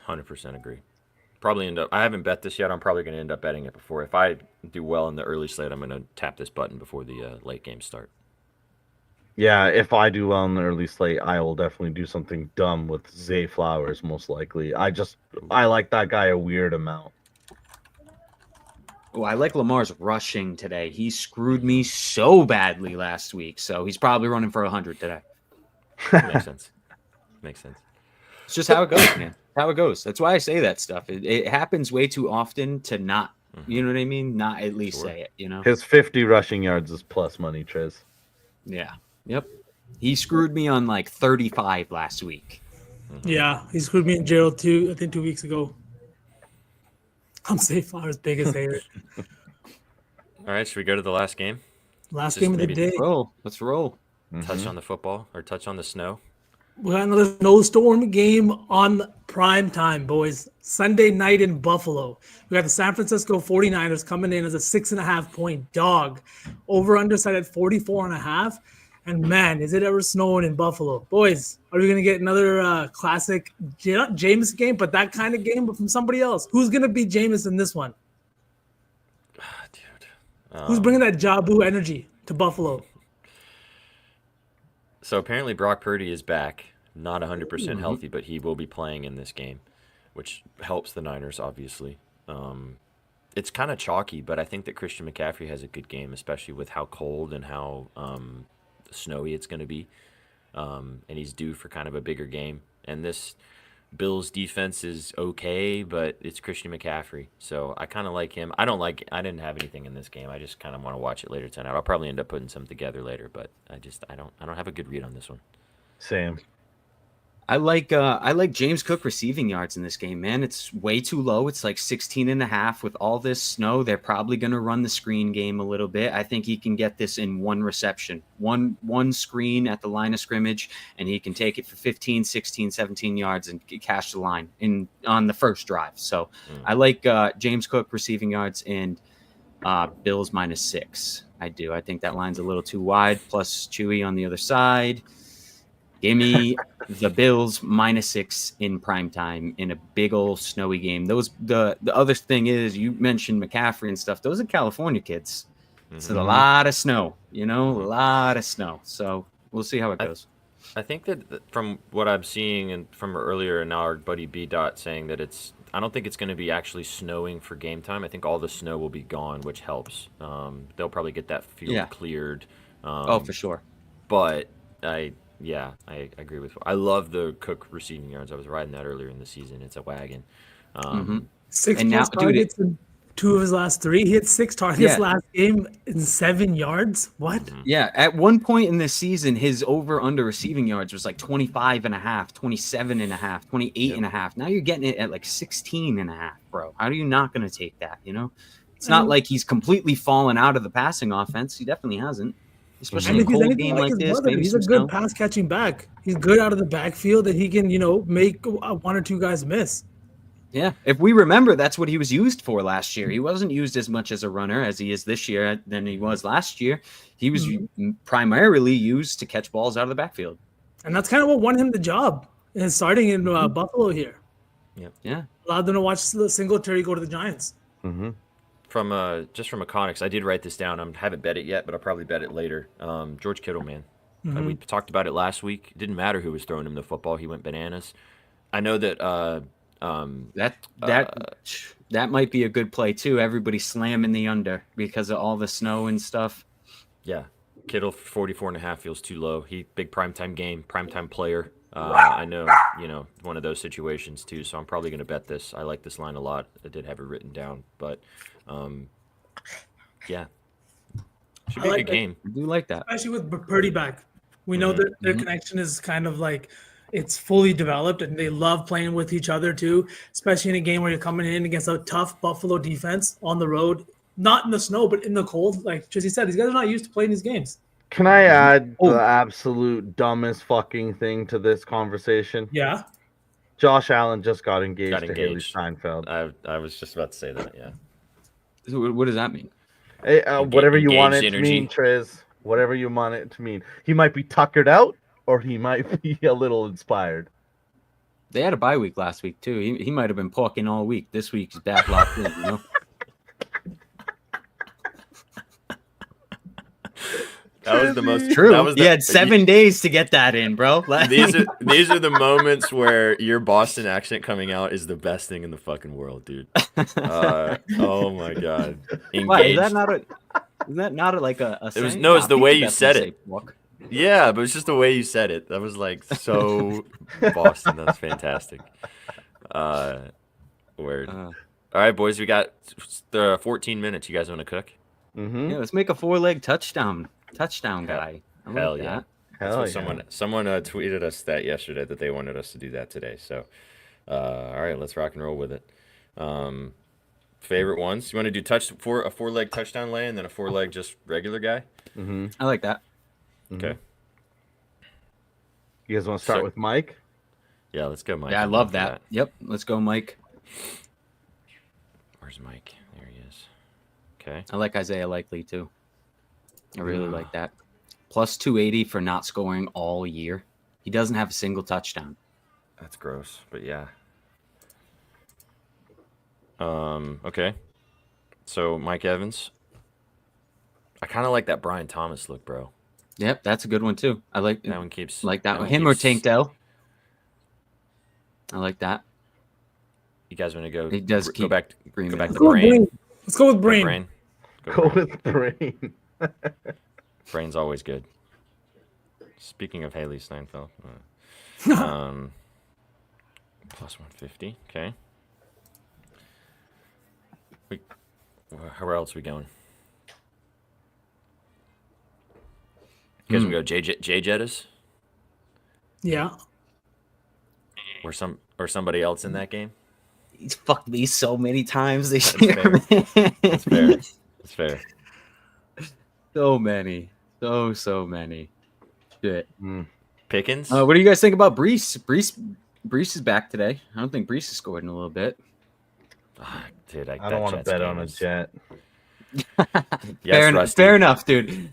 100% agree. Probably end up. I haven't bet this yet. I'm probably going to end up betting it before. If I do well in the early slate, I'm going to tap this button before the late games start. Yeah, if I do well in the early slate, I will definitely do something dumb with Zay Flowers, most likely. I like that guy a weird amount. Oh, I like Lamar's rushing today. He screwed me so badly last week, so he's probably running for 100 today. Makes sense. Makes sense. It's just how it goes, man. How it goes. That's why I say that stuff. It happens way too often to not, you know what I mean? Not at least say it, you know? His 50 rushing yards is plus money, Triz. Yeah. Yep. He screwed me on like 35 last week. Yeah, he screwed me in Gerald too. I think 2 weeks ago. I'm Zay Flowers' biggest hater. All right, should we go to the last game? Last Just game of the maybe day. Let's roll. Touch on the football or touch on the snow. We got another snowstorm game on prime time, boys. Sunday night in Buffalo. We got the San Francisco 49ers coming in as a 6.5-point dog. Over under set at 44.5. And man, is it ever snowing in Buffalo? Boys, are we going to get another classic Jameis game, but that kind of game, but from somebody else? Who's going to be Jameis in this one? Dude. Who's bringing that Jabu energy to Buffalo? So apparently Brock Purdy is back, not 100% healthy, but he will be playing in this game, which helps the Niners, obviously. It's kind of chalky, but I think that Christian McCaffrey has a good game, especially with how cold and how snowy it's going to be. And he's due for kind of a bigger game. And this Bills defense is okay, but it's Christian McCaffrey. So I kind of like him. I didn't have anything in this game. I just kind of want to watch it later tonight. I'll probably end up putting some together later, but I don't have a good read on this one. Same. I like James Cook receiving yards in this game, man. It's way too low. It's like 16.5 with all this snow. They're probably going to run the screen game a little bit. I think he can get this in one reception, one screen at the line of scrimmage, and he can take it for 15, 16, 17 yards and cash the line on the first drive. So I like James Cook receiving yards and Bills -6. I do. I think that line's a little too wide, plus Chewy on the other side. Give me the Bills -6 in primetime in a big old snowy game. The other thing is, you mentioned McCaffrey and stuff. Those are California kids. It's a lot of snow, a lot of snow. So we'll see how it goes. I think that from what I'm seeing and from earlier, and now our buddy B. Dot saying that I don't think it's going to be actually snowing for game time. I think all the snow will be gone, which helps. They'll probably get that field cleared. For sure. But I agree with. I love the Cook receiving yards. I was riding that earlier in the season. It's a wagon. 6 and now, targets in 2 of his last 3. He had 6 targets last game in 7 yards. What? Yeah, at one point in this season, his over/under receiving yards was like 25.5, 27.5, 28.5. Now you're getting it at like 16.5, bro. How are you not going to take that? It's not like he's completely fallen out of the passing offense. He definitely hasn't. Especially in a cold game like this. He's a good pass catching back. He's good out of the backfield that he can, make 1 or 2 guys miss. Yeah. If we remember, that's what he was used for last year. He wasn't used as much as a runner as he is this year than he was last year. He was primarily used to catch balls out of the backfield. And that's kind of what won him the job starting in Buffalo here. Yeah. Allowed them to watch Singletary go to the Giants. From Iconics, I did write this down. I haven't bet it yet, but I'll probably bet it later. George Kittle, man. We talked about it last week. It didn't matter who was throwing him the football. He went bananas. I know that That might be a good play too. Everybody slamming the under because of all the snow and stuff. Yeah. Kittle 44.5 feels too low. He big primetime game, primetime player. I know, one of those situations too. So I'm probably going to bet this. I like this line a lot. I did have it written down, but yeah, should be a good game. I do like that, especially with Purdy back. We know that their connection is kind of like it's fully developed, and they love playing with each other too. Especially in a game where you're coming in against a tough Buffalo defense on the road, not in the snow but in the cold. Like Trizzy said, these guys are not used to playing these games. Can I add the absolute dumbest fucking thing to this conversation? Yeah. Josh Allen just got engaged to Haley Steinfeld. I was just about to say that, yeah. So what does that mean? Hey, whatever you want it to mean, Triz. Whatever you want it to mean. He might be tuckered out, or he might be a little inspired. They had a bye week last week, too. He might have been porking all week. This week's back locked in, That was the most true. That was he had 7 days to get that in, bro. These are the moments where your Boston accent coming out is the best thing in the fucking world, dude. Oh my god. Engaged. Why, is that not like a it was saying? no, it's the way you That's said gonna it. say fuck. Yeah, but it's just the way you said it. That was like so Boston. That's fantastic. Word. All right, boys, we got the 14 minutes. You guys want to cook? Yeah, let's make a 4-leg touchdown guy. Hell yeah. Hell yeah. Someone tweeted us that yesterday that they wanted us to do that today. So, all right, let's rock and roll with it. Favorite ones? You want to do a 4-leg touchdown lay and then a 4-leg just regular guy? I like that. Okay. You guys want to start with Mike? Yeah, let's go, Mike. Yeah, I love that. Yep, let's go, Mike. Where's Mike? There he is. Okay. I like Isaiah Likely too. I really like that. Plus 280 for not scoring all year. He doesn't have a single touchdown. That's gross, but yeah. Okay. So Mike Evans. I kind of like that Brian Thomas look, bro. Yep, that's a good one too. I like that one. Keeps like that one. Him or Tank Dell. I like that. You guys want to go? He does go back. Green Go back Man. to Brain. Let's go with Brain. Go with Brain. Brain's always good. Speaking of Haley Steinfeld, plus 150. Okay. Where else are we going? You guys want to go J Jettas? Yeah. Or somebody else in that game? He's fucked me so many times this That's year. fair. That's fair. That's fair. So many. So many. Shit. Pickens? What do you guys think about Brees? Brees is back today. I don't think Brees has scored in a little bit. Dude, I don't want to bet on a Jet. Yes, fair enough, dude.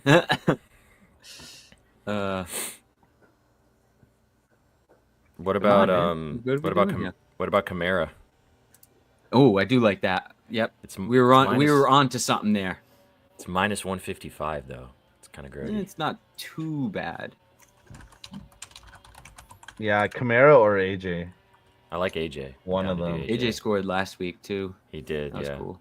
What about Good what for about doing, yeah. what about Kamara? Oh, I do like that. Yep. We were on to something there. It's minus 155 though. It's kind of grody. It's not too bad. Yeah, Kamara or AJ? I like AJ. One Down of to them. do AJ scored last week too. He did. That was Yeah. cool.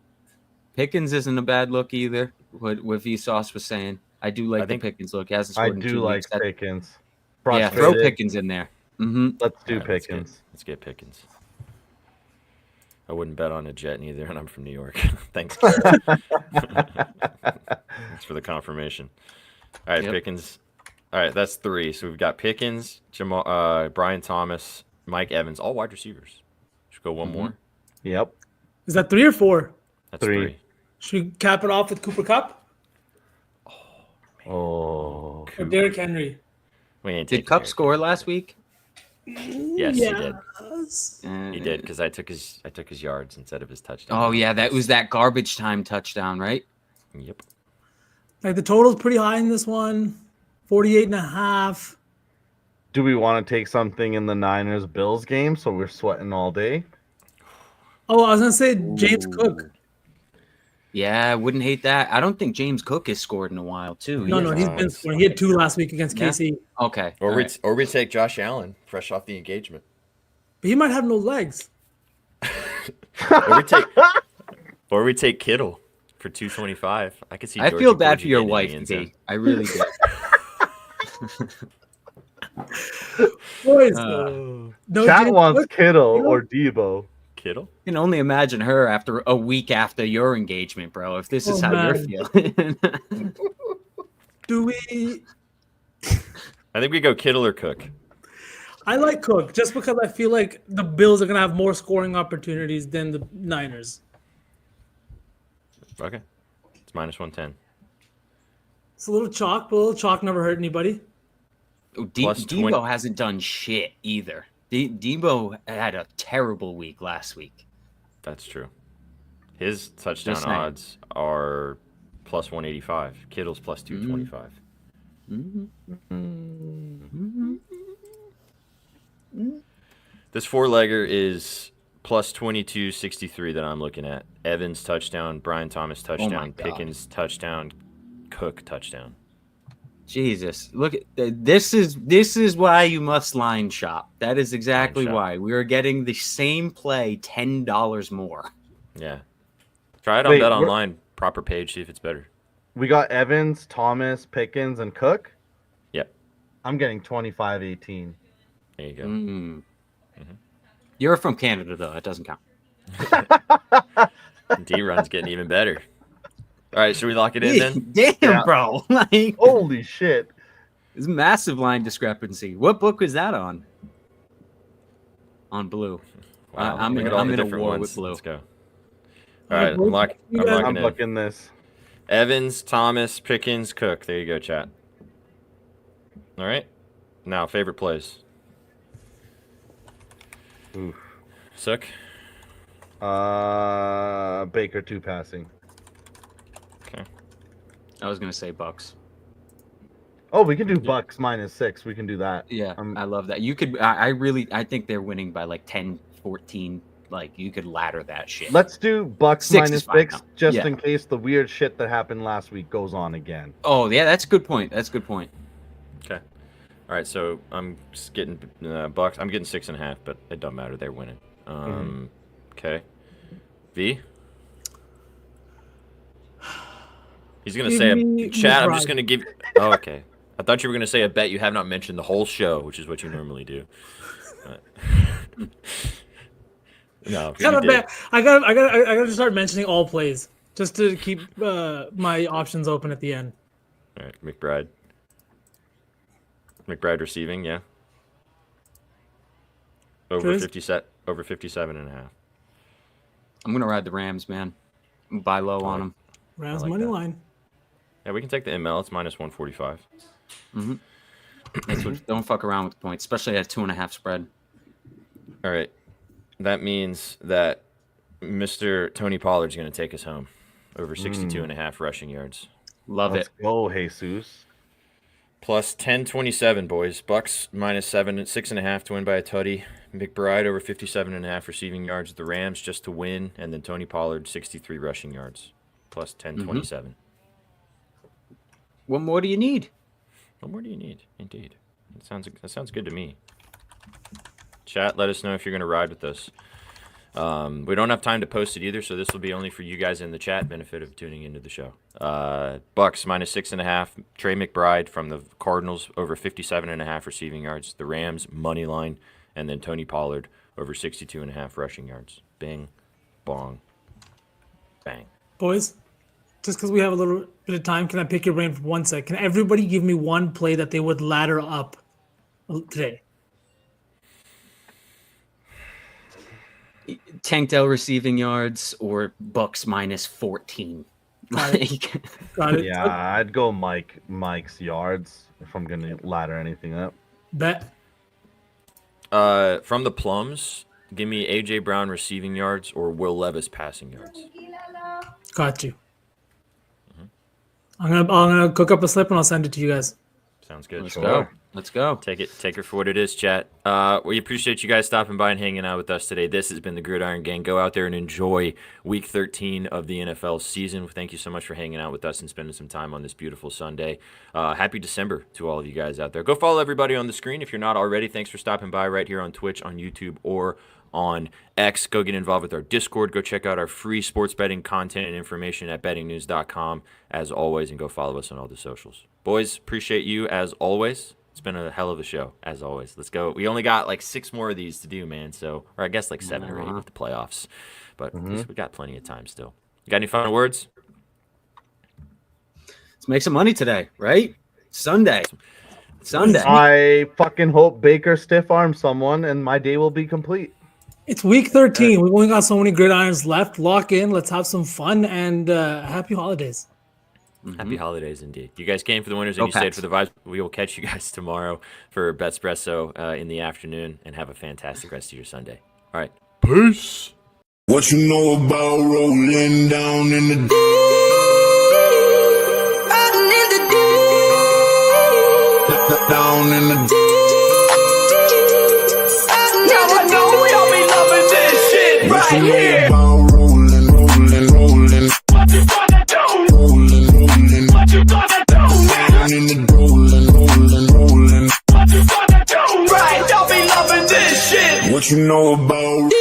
Pickens isn't a bad look either. What Vsauce was saying. I do like the Pickens look. He hasn't I scored in do 2 like weeks. Pickens. Yeah, throw Pickens in there. Let's do All right, Pickens. Let's get Pickens. I wouldn't bet on a Jet neither, and I'm from New York. Thanks. Thanks for the confirmation. All right, Yep. Pickens. All right, that's 3. So we've got Pickens, Brian Thomas, Mike Evans, all wide receivers. Should we go one more? Yep. Is that 3 or 4? That's 3. Should we cap it off with Cooper Cup Oh. or Derrick Henry? We ain't Did taking Cup Derrick. score last week? Yes, he did. Yes. He did because I took his yards instead of his touchdown. Oh yeah, that was that garbage time touchdown, right? Yep. Like the total's pretty high in this one, 48.5. Do we want to take something in the Niners-Bills game so we're sweating all day? Oh, I was gonna say James Cook. Yeah, I wouldn't hate that. I don't think James Cook has scored in a while too. No, he's been scoring. He had 2 last week against Yeah. KC. Okay. Or all right. we take Josh Allen fresh off the engagement. But he might have no legs. Or we take Kittle for 225. I could see. I Georgie feel bad Porgy for your getting in the wife, end zone. D. I really do. Boys, Uh, no Chat James wants Cook? Kittle or Debo. Kittle. I can only imagine her after a week after your engagement, bro. If this is Oh, how you're man. feeling. Do we? I think we go Kittle or Cook. I like Cook just because I feel like the Bills are gonna have more scoring opportunities than the Niners. Okay. It's minus 110. It's a little chalk, but a little chalk never hurt anybody. Plus Debo 20 hasn't done shit either. Debo had a terrible week last week. That's true. His touchdown Just saying. odds are plus 185. Kittle's plus 225. This four-legger is plus 2263 that I'm looking at. Evans touchdown, Brian Thomas touchdown, God. Pickens touchdown, Cook touchdown. Jesus, look at this is why you must line shop. That is exactly Line shop. why we are getting the same play $10 more. Yeah. Try it on Wait, BetOnline. Proper page, see if it's better. We got Evans, Thomas, Pickens, and Cook. Yep. I'm getting 25-18. There you go. Mm. You're from Canada though; it doesn't count. D-Run's getting even better. All right, should we lock it in then? Damn, Yeah. bro! Like, Holy shit. it's a massive line discrepancy. What book was that on? On Blue. Wow, I'm look in- at all I'm the in a different war ones. with Blue. Let's go. All right, I'm locking I'm in. booking this. Evans, Thomas, Pickens, Cook. There you go, chat. All right. Now, favorite plays. Oof. Sook. Baker 2 passing. Okay. I was gonna say Bucks. Oh, we can do Bucks -6. We can do that. Yeah, I love that. You could. I think they're winning by like 10, 14. Like you could ladder that shit. Let's do Bucks Six is fine -6 now. just Yeah. in case the weird shit that happened last week goes on again. Oh yeah, that's a good point. That's a good point. Okay. All right, so I'm just getting Bucks. I'm getting 6.5, but it doesn't matter. They're winning. Okay. V. He's gonna Give say me a chat. I'm just McBride. gonna give. Oh, okay. I thought you were gonna say a bet you have not mentioned the whole show, which is what you normally do. No, you did. I gotta start mentioning all plays just to keep my options open at the end. All right, McBride. McBride receiving, yeah. Over Triz? 57.5. I'm gonna ride the Rams, man. Buy low on them. Rams like money that. line. Yeah, we can take the ML. It's minus 145. That's what, don't fuck around with the points, especially at 2.5 spread. All right. That means that Mr. Tony Pollard's going to take us home. Over 62.5 rushing yards. Love Let's it. go, Jesus. Plus 1027, boys. Bucks minus 6.5 to win by a tutty. McBride over 57.5 receiving yards. The Rams just to win. And then Tony Pollard, 63 rushing yards. Plus 1027. What more do you need? What more do you need? Indeed. That sounds good to me. Chat, let us know if you're going to ride with us. We don't have time to post it either, so this will be only for you guys in the chat. Benefit of tuning into the show. Bucks minus 6.5. Trey McBride from the Cardinals over 57.5 receiving yards. The Rams money line, and then Tony Pollard over 62.5 rushing yards. Bing, bong, bang. Boys, just because we have a little bit of time, can I pick your brain for 1 sec? Can everybody give me one play that they would ladder up today? Tank Dell receiving yards or Bucks minus 14. Like, Got it. Yeah, I'd go Mike's yards if I'm gonna ladder anything up. Bet. From the Plums, give me A.J. Brown receiving yards or Will Levis passing yards. Got you. I'm gonna cook up a slip and I'll send it to you guys. Sounds good. let's go. Let's go. Take her for what it is, chat. We appreciate you guys stopping by and hanging out with us today. This has been the Gridiron Gang. Go out there and enjoy Week 13 of the NFL season. Thank you so much for hanging out with us and spending some time on this beautiful Sunday. Happy December to all of you guys out there. Go follow everybody on the screen if you're not already. Thanks for stopping by right here on Twitch, on YouTube, or on X. Go get involved with our Discord. Go check out our free sports betting content and information at bettingnews.com as always, and go follow us on all the socials. Boys, appreciate you as always. It's been a hell of a show as always. Let's go. We only got like 6 more of these to do, man. So, or I guess like 7 or 8 with the playoffs, but at least we got plenty of time still. You got any final words? Let's make some money today, right? Sunday. I fucking hope Baker stiff arms someone and my day will be complete. It's week 13. We've only got so many gridirons left. Lock in. Let's have some fun and happy holidays. Happy holidays indeed. You guys came for the winners and you stayed for the vibes. We will catch you guys tomorrow for Betspresso in the afternoon, and have a fantastic rest of your Sunday. All right. Peace. What you know about rolling down in the down in the Now I know y'all be loving this shit right here. rolling. What you gonna do? Rolling. What you gonna do? Down in the rolling. What you gonna do? Right, y'all be loving this shit. What you know about